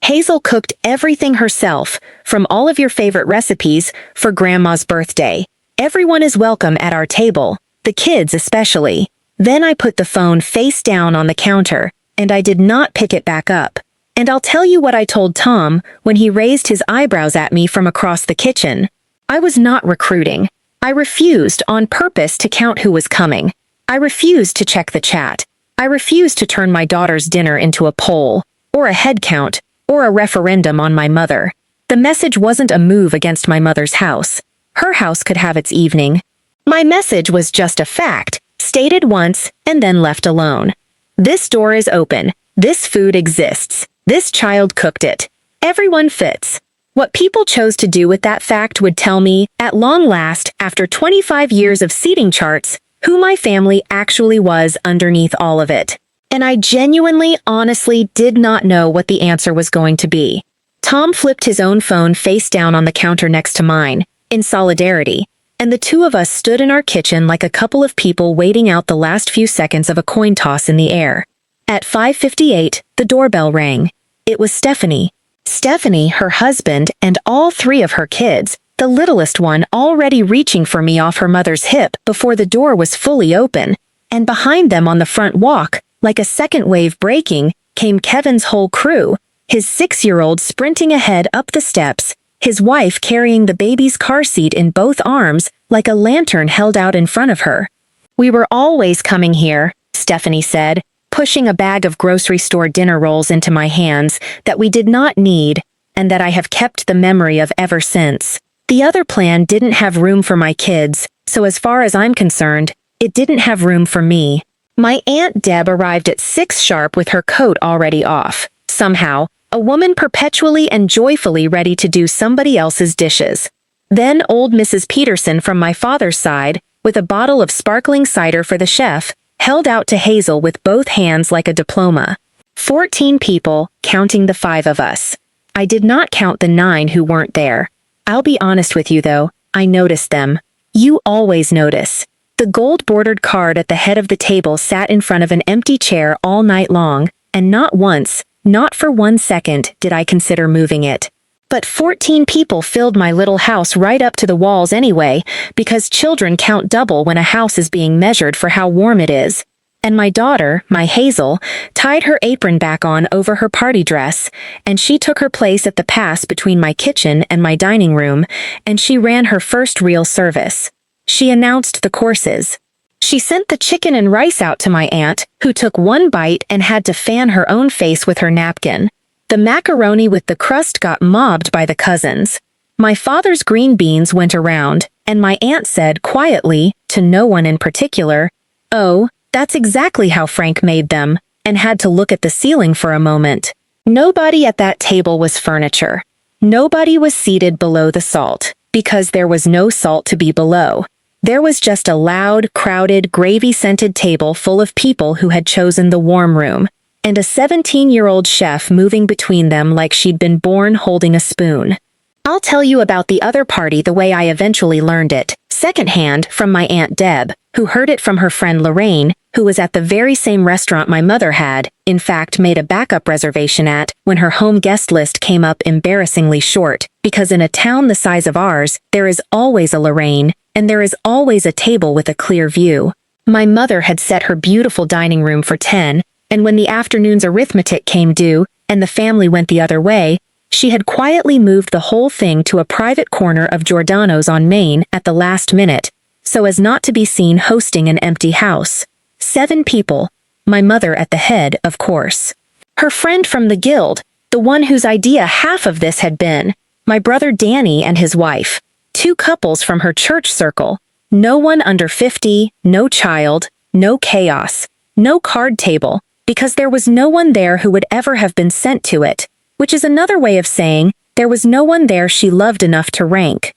Hazel cooked everything herself, from all of your favorite recipes, for Grandma's birthday. Everyone is welcome at our table, the kids especially. Then I put the phone face down on the counter, and I did not pick it back up. And I'll tell you what I told Tom when he raised his eyebrows at me from across the kitchen. I was not recruiting. I refused on purpose to count who was coming. I refused to check the chat. I refused to turn my daughter's dinner into a poll, or a head count, or a referendum on my mother. The message wasn't a move against my mother's house. Her house could have its evening. My message was just a fact, stated once and then left alone. This door is open. This food exists. This child cooked it. Everyone fits. What people chose to do with that fact would tell me, at long last, after 25 years of seating charts, who my family actually was underneath all of it. And I genuinely, honestly did not know what the answer was going to be. Tom flipped his own phone face down on the counter next to mine, in solidarity, and the two of us stood in our kitchen like a couple of people waiting out the last few seconds of a coin toss in the air. At 5:58, the doorbell rang. It was Stephanie. Stephanie, her husband, and all three of her kids, the littlest one already reaching for me off her mother's hip before the door was fully open, and behind them on the front walk, like a second wave breaking, came Kevin's whole crew, his 6-year-old sprinting ahead up the steps, his wife carrying the baby's car seat in both arms like a lantern held out in front of her. "We were always coming here," Stephanie said, pushing a bag of grocery store dinner rolls into my hands that we did not need and that I have kept the memory of ever since. The other plan didn't have room for my kids, so as far as I'm concerned, it didn't have room for me. My Aunt Deb arrived at 6 sharp with her coat already off. Somehow, a woman perpetually and joyfully ready to do somebody else's dishes. Then old Mrs. Peterson from my father's side, with a bottle of sparkling cider for the chef, held out to Hazel with both hands like a diploma. 14 people, counting the 5 of us. I did not count the 9 who weren't there. I'll be honest with you though, I noticed them. You always notice. The gold-bordered card at the head of the table sat in front of an empty chair all night long, and not once, not for 1 second, did I consider moving it. But 14 people filled my little house right up to the walls anyway, because children count double when a house is being measured for how warm it is. And my daughter, my Hazel, tied her apron back on over her party dress, and she took her place at the pass between my kitchen and my dining room, and she ran her first real service. She announced the courses. She sent the chicken and rice out to my aunt, who took one bite and had to fan her own face with her napkin. The macaroni with the crust got mobbed by the cousins. My father's green beans went around, and my aunt said quietly, to no one in particular, "Oh, that's exactly how Frank made them," and had to look at the ceiling for a moment. Nobody at that table was furniture. Nobody was seated below the salt, because there was no salt to be below. There was just a loud, crowded, gravy-scented table full of people who had chosen the warm room, and a 17-year-old chef moving between them like she'd been born holding a spoon. I'll tell you about the other party the way I eventually learned it, secondhand from my Aunt Deb, who heard it from her friend Lorraine, who was at the very same restaurant my mother had, in fact made a backup reservation at, when her home guest list came up embarrassingly short, because in a town the size of ours, there is always a Lorraine, and there is always a table with a clear view. My mother had set her beautiful dining room for 10, and when the afternoon's arithmetic came due, and the family went the other way, she had quietly moved the whole thing to a private corner of Giordano's on Main at the last minute, so as not to be seen hosting an empty house. 7 people, my mother at the head, of course. Her friend from the guild, the one whose idea half of this had been, my brother Danny and his wife. 2 couples from her church circle, no one under 50, no child, no chaos, no card table, because there was no one there who would ever have been sent to it, which is another way of saying there was no one there she loved enough to rank.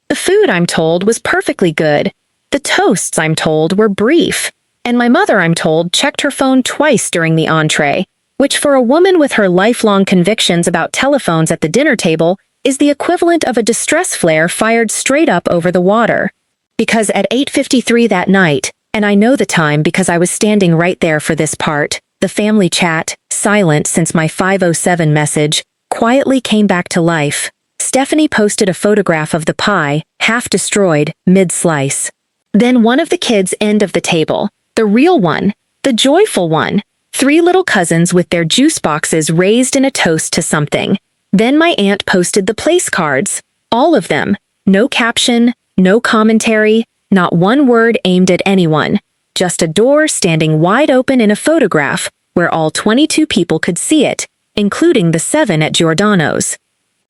The food, I'm told, was perfectly good, The toasts, I'm told, were brief, and my mother, I'm told, checked her phone twice during the entree, which for a woman with her lifelong convictions about telephones at the dinner table is the equivalent of a distress flare fired straight up over the water. Because at 8:53 that night, and I know the time because I was standing right there for this part, the family chat, silent since my 5:07 message, quietly came back to life. Stephanie posted a photograph of the pie, half destroyed, mid-slice. Then one of the kids' end of the table, the real one, the joyful one, 3 little cousins with their juice boxes raised in a toast to something. Then my aunt posted the place cards, all of them, no caption, no commentary, not one word aimed at anyone, just a door standing wide open in a photograph where all 22 people could see it, including the 7 at Giordano's.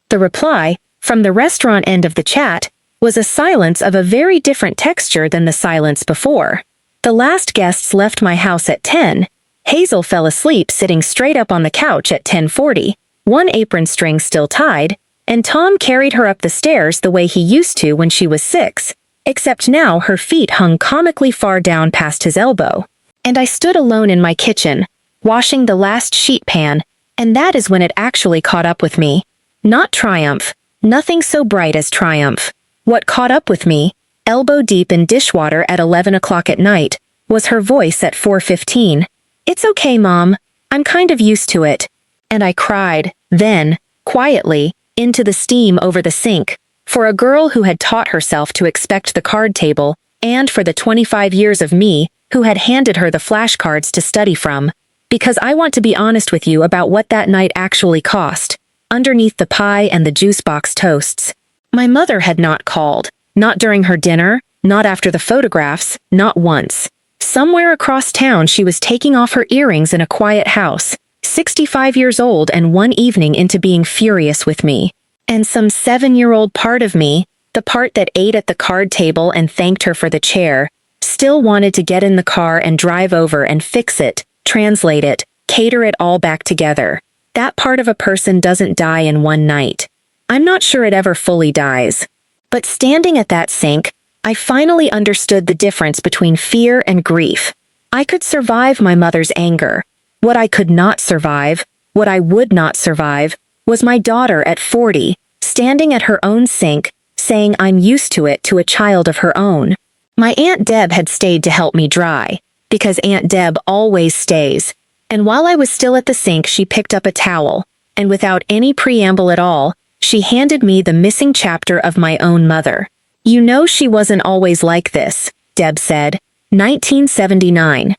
The reply, from the restaurant end of the chat, was a silence of a very different texture than the silence before. The last guests left my house at 10. Hazel fell asleep sitting straight up on the couch at 10:40, one apron string still tied, and Tom carried her up the stairs the way he used to when she was 6, except now her feet hung comically far down past his elbow. And I stood alone in my kitchen, washing the last sheet pan, and that is when it actually caught up with me. Not triumph, nothing so bright as triumph. What caught up with me, elbow deep in dishwater at 11 o'clock at night, was her voice at 4:15. "It's okay, Mom. I'm kind of used to it." And I cried, then, quietly, into the steam over the sink, for a girl who had taught herself to expect the card table, and for the 25 years of me who had handed her the flashcards to study from. Because I want to be honest with you about what that night actually cost, underneath the pie and the juice box toasts. My mother had not called, not during her dinner, not after the photographs, not once. Somewhere across town she was taking off her earrings in a quiet house, 65 years old and one evening into being furious with me. And some 7-year-old part of me, the part that ate at the card table and thanked her for the chair, still wanted to get in the car and drive over and fix it, translate it, cater it all back together. That part of a person doesn't die in one night. I'm not sure it ever fully dies. But standing at that sink, I finally understood the difference between fear and grief. I could survive my mother's anger. What I could not survive, what I would not survive, was my daughter at 40, standing at her own sink, saying I'm used to it to a child of her own. My Aunt Deb had stayed to help me dry, because Aunt Deb always stays. And while I was still at the sink, she picked up a towel, and without any preamble at all, she handed me the missing chapter of my own mother. "You know she wasn't always like this," Deb said. 1979.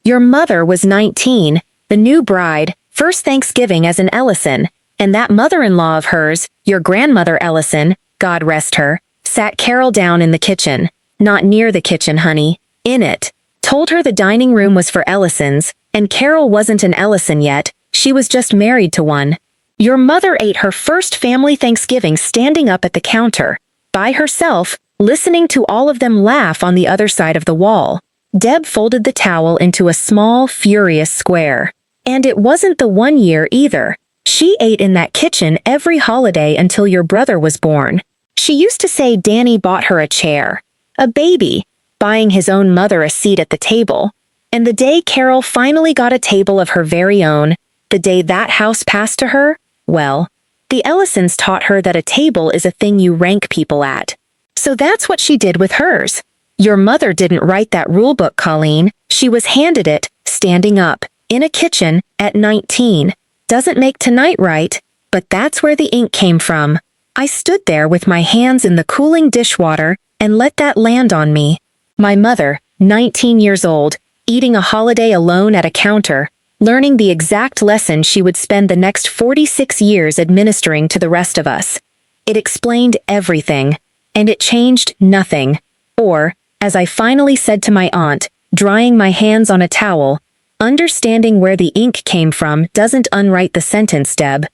"Your mother was 19, the new bride, first Thanksgiving as an Ellison, and that mother-in-law of hers, your grandmother Ellison, God rest her, sat Carol down in the kitchen. Not near the kitchen, honey, in it. Told her the dining room was for Ellisons, and Carol wasn't an Ellison yet, she was just married to one. Your mother ate her first family Thanksgiving standing up at the counter, by herself, listening to all of them laugh on the other side of the wall." Deb folded the towel into a small, furious square. "And it wasn't the one year either. She ate in that kitchen every holiday until your brother was born. She used to say Danny bought her a chair. A baby, buying his own mother a seat at the table. And the day Carol finally got a table of her very own, the day that house passed to her, well, the Ellisons taught her that a table is a thing you rank people at. So that's what she did with hers. Your mother didn't write that rule book, Colleen. She was handed it, standing up, in a kitchen, at 19. Doesn't make tonight right, but that's where the ink came from. I stood there with my hands in the cooling dishwater and let that land on me. My mother, 19 years old, eating a holiday alone at a counter, learning the exact lesson she would spend the next 46 years administering to the rest of us. It explained everything, and it changed nothing. Or, as I finally said to my aunt, drying my hands on a towel, understanding where the ink came from doesn't unwrite the sentence, Deb.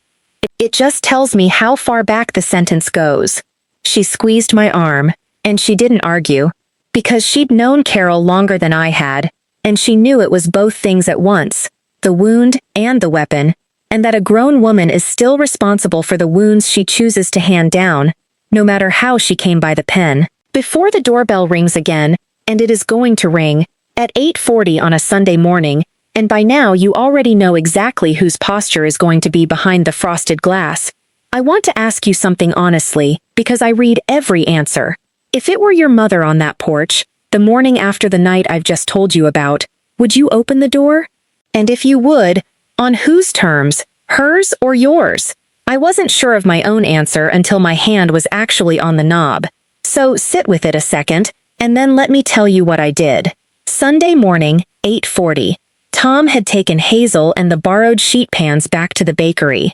It just tells me how far back the sentence goes. She squeezed my arm, and she didn't argue, because she'd known Carol longer than I had, and she knew it was both things at once, the wound and the weapon, and that a grown woman is still responsible for the wounds she chooses to hand down, no matter how she came by the pen. Before the doorbell rings again, and it is going to ring at 8:40 on a Sunday morning, and by now you already know exactly whose posture is going to be behind the frosted glass. I want to ask you something honestly, because I read every answer. If it were your mother on that porch, the morning after the night I've just told you about, would you open the door? And if you would, on whose terms, hers or yours? I wasn't sure of my own answer until my hand was actually on the knob. So sit with it a second, and then let me tell you what I did. Sunday morning, 8:40. Tom had taken Hazel and the borrowed sheet pans back to the bakery.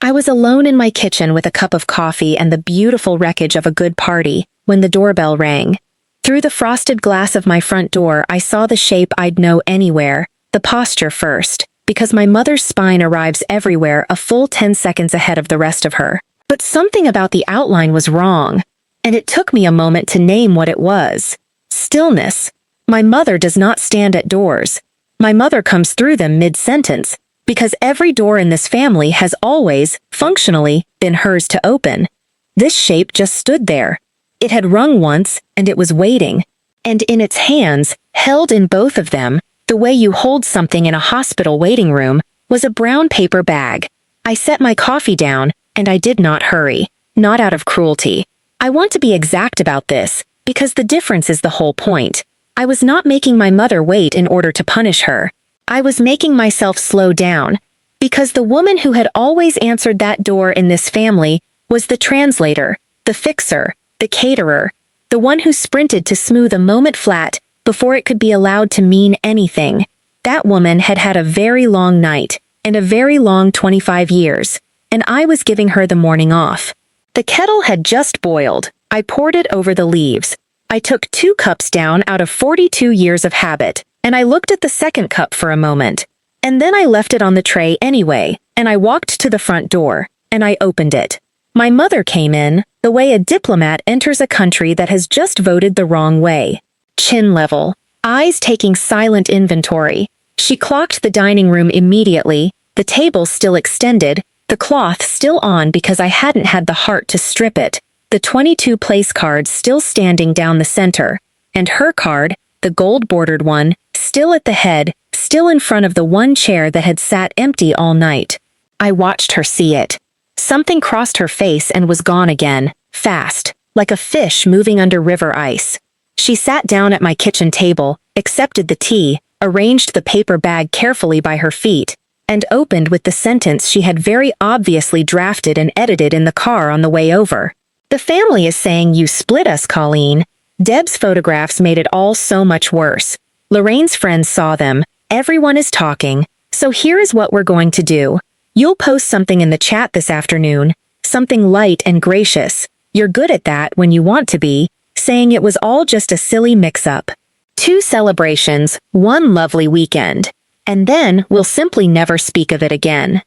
I was alone in my kitchen with a cup of coffee and the beautiful wreckage of a good party when the doorbell rang. Through the frosted glass of my front door, I saw the shape I'd know anywhere, the posture first, because my mother's spine arrives everywhere a full 10 seconds ahead of the rest of her. But something about the outline was wrong, and it took me a moment to name what it was. Stillness. My mother does not stand at doors. My mother comes through them mid-sentence, because every door in this family has always, functionally, been hers to open. This shape just stood there. It had rung once, and it was waiting. And in its hands, held in both of them, the way you hold something in a hospital waiting room, was a brown paper bag. I set my coffee down, and I did not hurry. Not out of cruelty. I want to be exact about this, because the difference is the whole point. I was not making my mother wait in order to punish her. I was making myself slow down, because the woman who had always answered that door in this family was the translator, the fixer, the caterer, the one who sprinted to smooth a moment flat before it could be allowed to mean anything. That woman had had a very long night, and a very long 25 years, and I was giving her the morning off. The kettle had just boiled. I poured it over the leaves. I took 2 cups down out of 42 years of habit, and I looked at the second cup for a moment. And then I left it on the tray anyway, and I walked to the front door, and I opened it. My mother came in, the way a diplomat enters a country that has just voted the wrong way. Chin level, eyes taking silent inventory. She clocked the dining room immediately, the table still extended, the cloth still on because I hadn't had the heart to strip it, the 22 place card still standing down the center, and her card, the gold-bordered one, still at the head, still in front of the one chair that had sat empty all night. I watched her see it. Something crossed her face and was gone again, fast, like a fish moving under river ice. She sat down at my kitchen table, accepted the tea, arranged the paper bag carefully by her feet, and opened with the sentence she had very obviously drafted and edited in the car on the way over. The family is saying you split us, Colleen. Deb's photographs made it all so much worse. Lorraine's friends saw them. Everyone is talking. So here is what we're going to do. You'll post something in the chat this afternoon, something light and gracious. You're good at that when you want to be, saying it was all just a silly mix-up. 2 celebrations, 1 lovely weekend. And then we'll simply never speak of it again.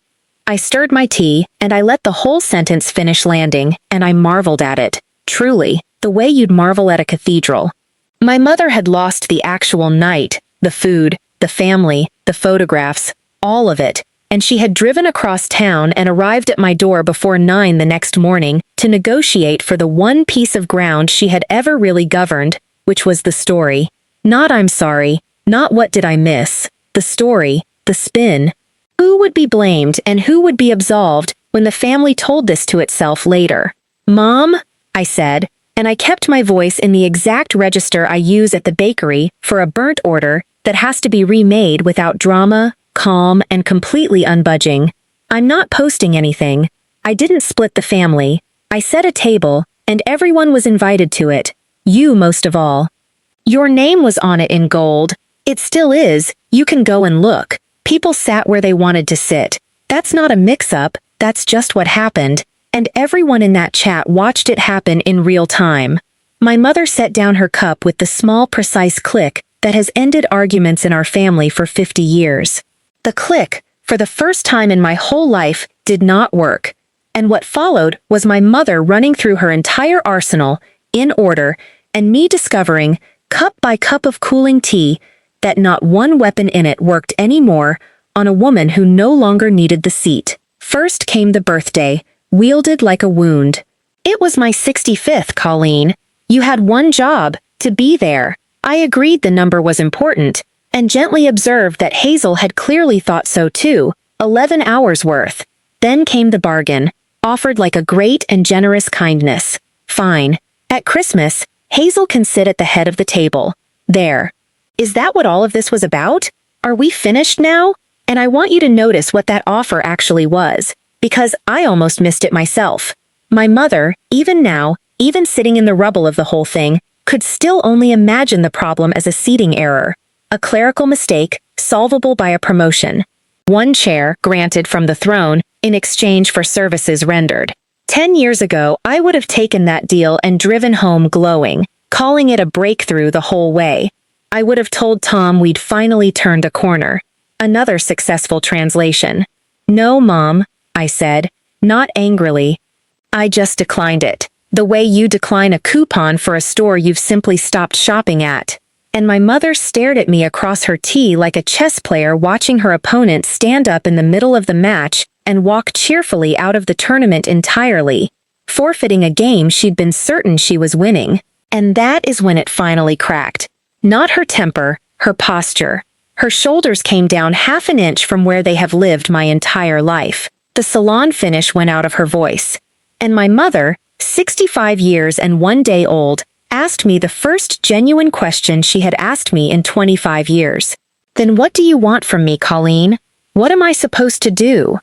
I stirred my tea, and I let the whole sentence finish landing, and I marveled at it, truly, the way you'd marvel at a cathedral. My mother had lost the actual night, the food, the family, the photographs, all of it, and she had driven across town and arrived at my door before 9 the next morning to negotiate for the one piece of ground she had ever really governed, which was the story. Not I'm sorry, not what did I miss, the story, the spin. Who would be blamed and who would be absolved when the family told this to itself later? Mom, I said, and I kept my voice in the exact register I use at the bakery for a burnt order that has to be remade without drama, calm, and completely unbudging. I'm not posting anything. I didn't split the family. I set a table, and everyone was invited to it. You most of all. Your name was on it in gold. It still is. You can go and look. People sat where they wanted to sit. That's not a mix-up, that's just what happened, and everyone in that chat watched it happen in real time. My mother set down her cup with the small, precise click that has ended arguments in our family for 50 years. The click, for the first time in my whole life, did not work, and what followed was my mother running through her entire arsenal, in order, and me discovering, cup by cup of cooling tea, that not one weapon in it worked anymore on a woman who no longer needed the seat. First came the birthday, wielded like a wound. It was my 65th, Colleen. You had one job, to be there. I agreed the number was important, and gently observed that Hazel had clearly thought so too. 11 hours worth. Then came the bargain, offered like a great and generous kindness. Fine. At Christmas, Hazel can sit at the head of the table. There. Is that what all of this was about? Are we finished now? And I want you to notice what that offer actually was, because I almost missed it myself. My mother, even now, even sitting in the rubble of the whole thing, could still only imagine the problem as a seating error. A clerical mistake, solvable by a promotion. One chair, granted from the throne, in exchange for services rendered. 10 years ago, I would have taken that deal and driven home glowing, calling it a breakthrough the whole way. I would have told Tom we'd finally turned a corner. Another successful translation. No, Mom, I said, not angrily. I just declined it. The way you decline a coupon for a store you've simply stopped shopping at. And my mother stared at me across her tea like a chess player watching her opponent stand up in the middle of the match and walk cheerfully out of the tournament entirely, forfeiting a game she'd been certain she was winning. And that is when it finally cracked. Not her temper, her posture. Her shoulders came down half an inch from where they have lived my entire life. The salon finish went out of her voice. And my mother, 65 years and 1 day old, asked me the first genuine question she had asked me in 25 years. Then what do you want from me, Colleen? What am I supposed to do?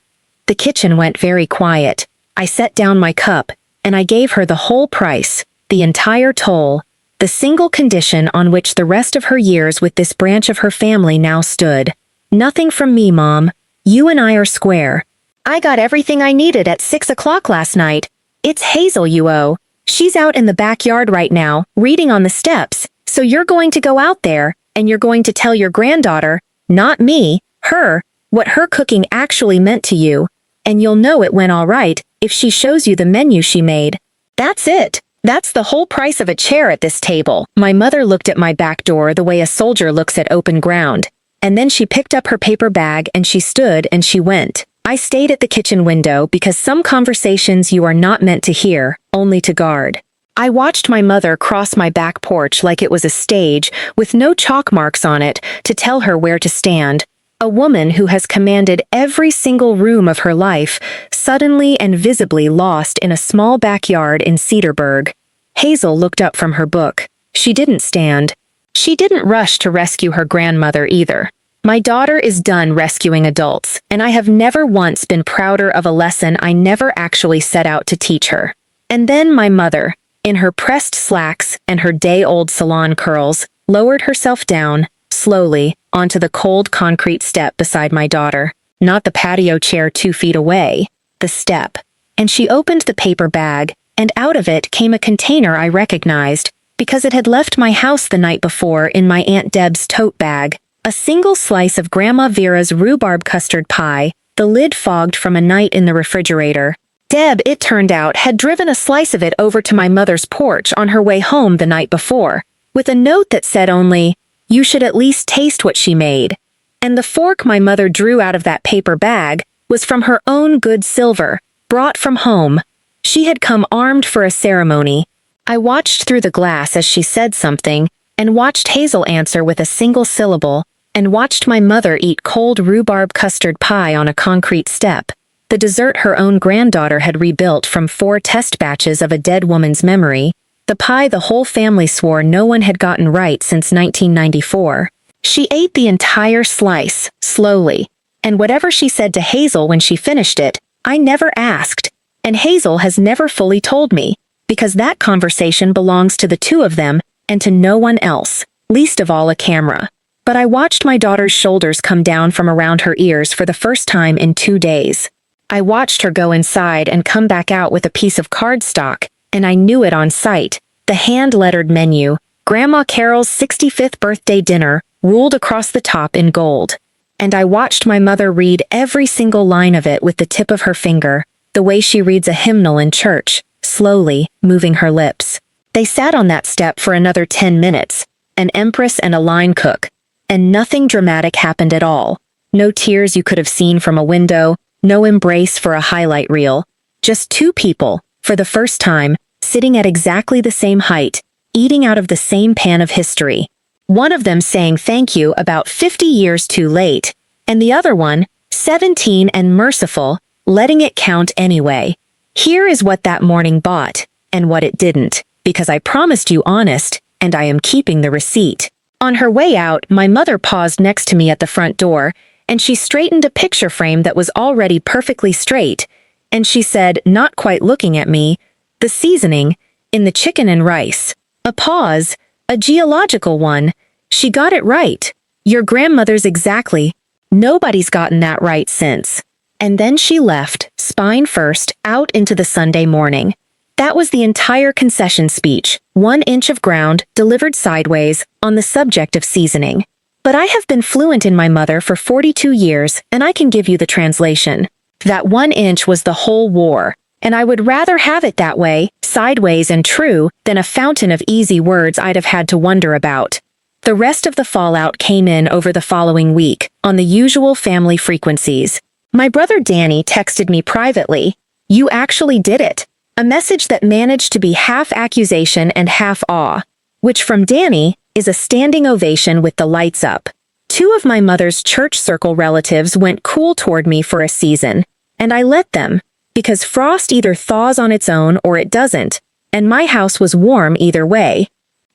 The kitchen went very quiet. I set down my cup, and I gave her the whole price, the entire toll, the single condition on which the rest of her years with this branch of her family now stood. Nothing from me, Mom. You and I are square. I got everything I needed at 6 o'clock last night. It's Hazel you owe. She's out in the backyard right now, reading on the steps, so you're going to go out there, and you're going to tell your granddaughter, not me, her, what her cooking actually meant to you, and you'll know it went all right if she shows you the menu she made. That's it. That's the whole price of a chair at this table. My mother looked at my back door the way a soldier looks at open ground, and then she picked up her paper bag and she stood and she went. I stayed at the kitchen window because some conversations you are not meant to hear, only to guard. I watched my mother cross my back porch like it was a stage with no chalk marks on it to tell her where to stand. A woman who has commanded every single room of her life, suddenly and visibly lost in a small backyard in Cedarburg. Hazel looked up from her book. She didn't stand. She didn't rush to rescue her grandmother either. My daughter is done rescuing adults, and I have never once been prouder of a lesson I never actually set out to teach her. And then my mother, in her pressed slacks and her day-old salon curls, lowered herself down, slowly, onto the cold concrete step beside my daughter, not the patio chair 2 feet away, the step. And she opened the paper bag, and out of it came a container I recognized, because it had left my house the night before in my Aunt Deb's tote bag. A single slice of Grandma Vera's rhubarb custard pie, the lid fogged from a night in the refrigerator. Deb, it turned out, had driven a slice of it over to my mother's porch on her way home the night before, with a note that said only, "You should at least taste what she made." And the fork my mother drew out of that paper bag was from her own good silver, brought from home. She had come armed for a ceremony. I watched through the glass as she said something, and watched Hazel answer with a single syllable, and watched my mother eat cold rhubarb custard pie on a concrete step, the dessert her own granddaughter had rebuilt from 4 test batches of a dead woman's memory, the pie the whole family swore no one had gotten right since 1994. She ate the entire slice, slowly, and whatever she said to Hazel when she finished it, I never asked, and Hazel has never fully told me, because that conversation belongs to the two of them and to no one else, least of all a camera. But I watched my daughter's shoulders come down from around her ears for the first time in 2 days. I watched her go inside and come back out with a piece of cardstock, and I knew it on sight, the hand-lettered menu, Grandma Carol's 65th birthday dinner, ruled across the top in gold. And I watched my mother read every single line of it with the tip of her finger, the way she reads a hymnal in church, slowly, moving her lips. They sat on that step for another 10 minutes, an empress and a line cook, and nothing dramatic happened at all. No tears you could have seen from a window, no embrace for a highlight reel. Just 2 people, for the first time, sitting at exactly the same height, eating out of the same pan of history. One of them saying thank you about 50 years too late, and the other one, 17 and merciful, letting it count anyway. Here is what that morning bought, and what it didn't, because I promised you honest, and I am keeping the receipt. On her way out, my mother paused next to me at the front door, and she straightened a picture frame that was already perfectly straight, and she said, not quite looking at me, "The seasoning, in the chicken and rice." A pause, a geological one. She got it right. Your grandmother's exactly. Nobody's gotten that right since. And then she left, spine first, out into the Sunday morning. That was the entire concession speech, 1 inch of ground, delivered sideways, on the subject of seasoning. But I have been fluent in my mother for 42 years, and I can give you the translation. That 1 inch was the whole war, and I would rather have it that way, sideways and true, than a fountain of easy words I'd have had to wonder about. The rest of the fallout came in over the following week, on the usual family frequencies. My brother Danny texted me privately, "You actually did it." A message that managed to be half accusation and half awe, which from Danny is a standing ovation with the lights up. 2 of my mother's church circle relatives went cool toward me for a season, and I let them, because frost either thaws on its own or it doesn't, and my house was warm either way.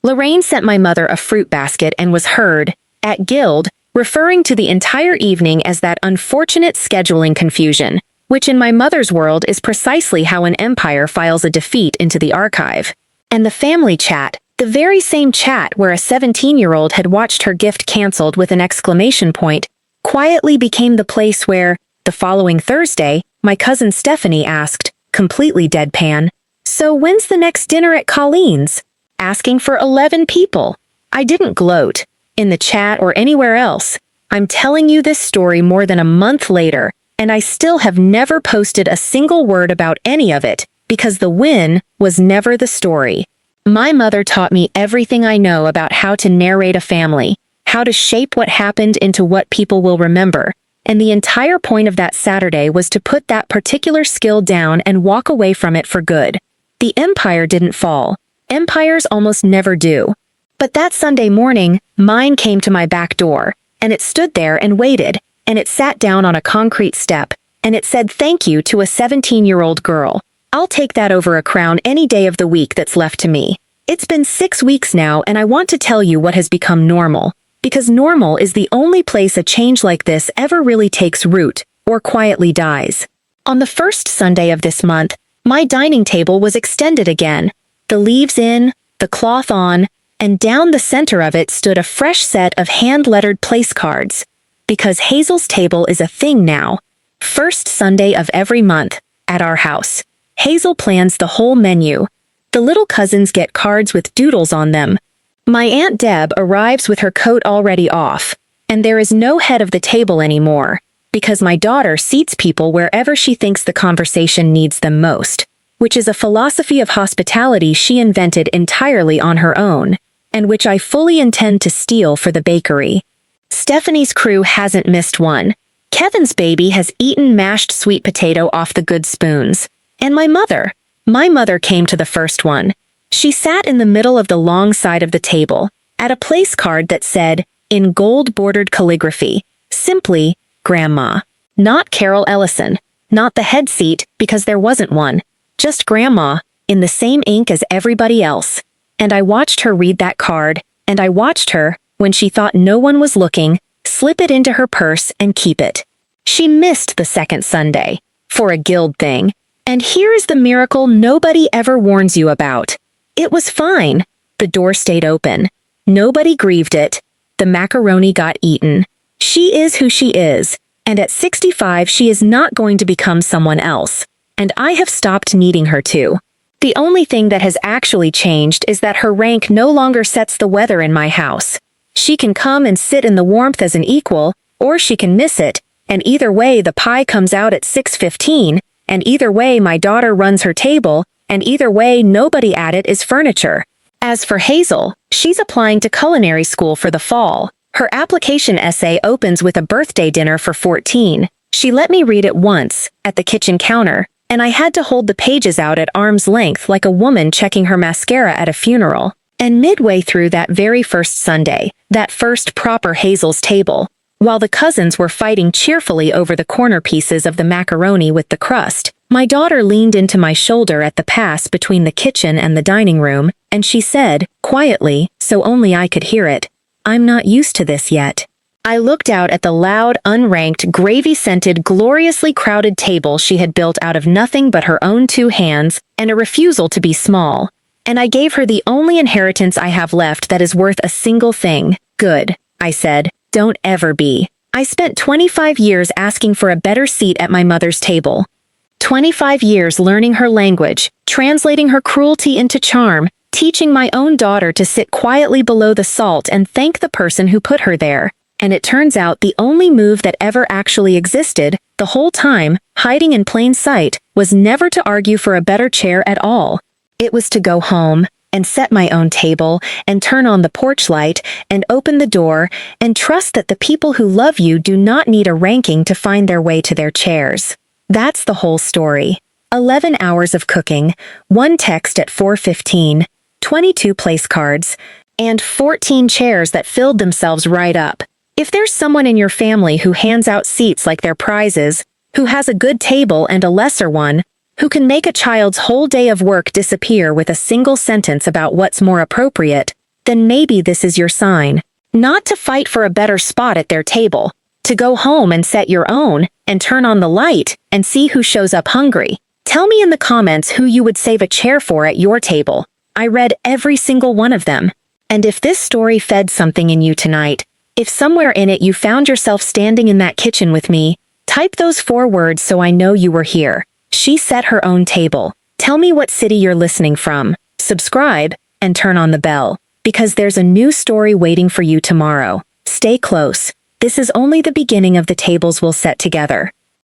Lorraine sent my mother a fruit basket and was heard, at Guild, referring to the entire evening as that unfortunate scheduling confusion, which in my mother's world is precisely how an empire files a defeat into the archive. And the family chat, the very same chat where a 17-year-old had watched her gift canceled with an exclamation point, quietly became the place where, the following Thursday, my cousin Stephanie asked, completely deadpan, "So when's the next dinner at Colleen's?" Asking for 11 people. I didn't gloat, in the chat or anywhere else. I'm telling you this story more than a month later, and I still have never posted a single word about any of it, because the win was never the story. My mother taught me everything I know about how to narrate a family, how to shape what happened into what people will remember, and the entire point of that Saturday was to put that particular skill down and walk away from it for good. The empire didn't fall. Empires almost never do. But that Sunday morning, mine came to my back door, and it stood there and waited, and it sat down on a concrete step, and it said thank you to a 17-year-old girl. I'll take that over a crown any day of the week that's left to me. It's been 6 weeks now, and I want to tell you what has become normal, because normal is the only place a change like this ever really takes root, or quietly dies. On the first Sunday of this month, my dining table was extended again, the leaves in, the cloth on, and down the center of it stood a fresh set of hand-lettered place cards. Because Hazel's table is a thing now. First Sunday of every month, at our house. Hazel plans the whole menu. The little cousins get cards with doodles on them. My Aunt Deb arrives with her coat already off, and there is no head of the table anymore, because my daughter seats people wherever she thinks the conversation needs them most, which is a philosophy of hospitality she invented entirely on her own, and which I fully intend to steal for the bakery. Stephanie's crew hasn't missed one. Kevin's baby has eaten mashed sweet potato off the good spoons. And my mother came to the first one. She sat in the middle of the long side of the table, at a place card that said, in gold-bordered calligraphy, simply, Grandma. Not Carol Ellison, not the head seat, because there wasn't one, just Grandma, in the same ink as everybody else. And I watched her read that card, and I watched her, when she thought no one was looking, slip it into her purse and keep it. She missed the second Sunday, for a Guild thing, and here is the miracle nobody ever warns you about. It was fine. The door stayed open. Nobody grieved it. The macaroni got eaten. She is who she is, and at 65 she is not going to become someone else, and I have stopped needing her to. The only thing that has actually changed is that her rank no longer sets the weather in my house. She can come and sit in the warmth as an equal, or she can miss it, and either way the pie comes out at 6:15, and either way my daughter runs her table, and either way nobody at it is furniture. As for Hazel, she's applying to culinary school for the fall. Her application essay opens with a birthday dinner for 14. She let me read it once, at the kitchen counter, and I had to hold the pages out at arm's length like a woman checking her mascara at a funeral. And midway through that very first Sunday, that first proper Hazel's table, while the cousins were fighting cheerfully over the corner pieces of the macaroni with the crust, my daughter leaned into my shoulder at the pass between the kitchen and the dining room, and she said, quietly, so only I could hear it, "I'm not used to this yet." I looked out at the loud, unranked, gravy-scented, gloriously crowded table she had built out of nothing but her own 2 hands and a refusal to be small, and I gave her the only inheritance I have left that is worth a single thing. "Good," I said. "Don't ever be." I spent 25 years asking for a better seat at my mother's table. 25 years learning her language, translating her cruelty into charm, teaching my own daughter to sit quietly below the salt and thank the person who put her there. And it turns out the only move that ever actually existed, the whole time, hiding in plain sight, was never to argue for a better chair at all. It was to go home, and set my own table, and turn on the porch light, and open the door, and trust that the people who love you do not need a ranking to find their way to their chairs. That's the whole story. 11 hours of cooking, 1 text at 4:15, 22 place cards, and 14 chairs that filled themselves right up. If there's someone in your family who hands out seats like their prizes, who has a good table and a lesser one, who can make a child's whole day of work disappear with a single sentence about what's more appropriate, then maybe this is your sign. Not to fight for a better spot at their table, to go home and set your own, and turn on the light, and see who shows up hungry. Tell me in the comments who you would save a chair for at your table. I read every single one of them. And if this story fed something in you tonight, if somewhere in it you found yourself standing in that kitchen with me, type those 4 words so I know you were here. She set her own table. Tell me what city you're listening from. Subscribe, and turn on the bell, because there's a new story waiting for you tomorrow. Stay close. This is only the beginning of the tables we'll set together.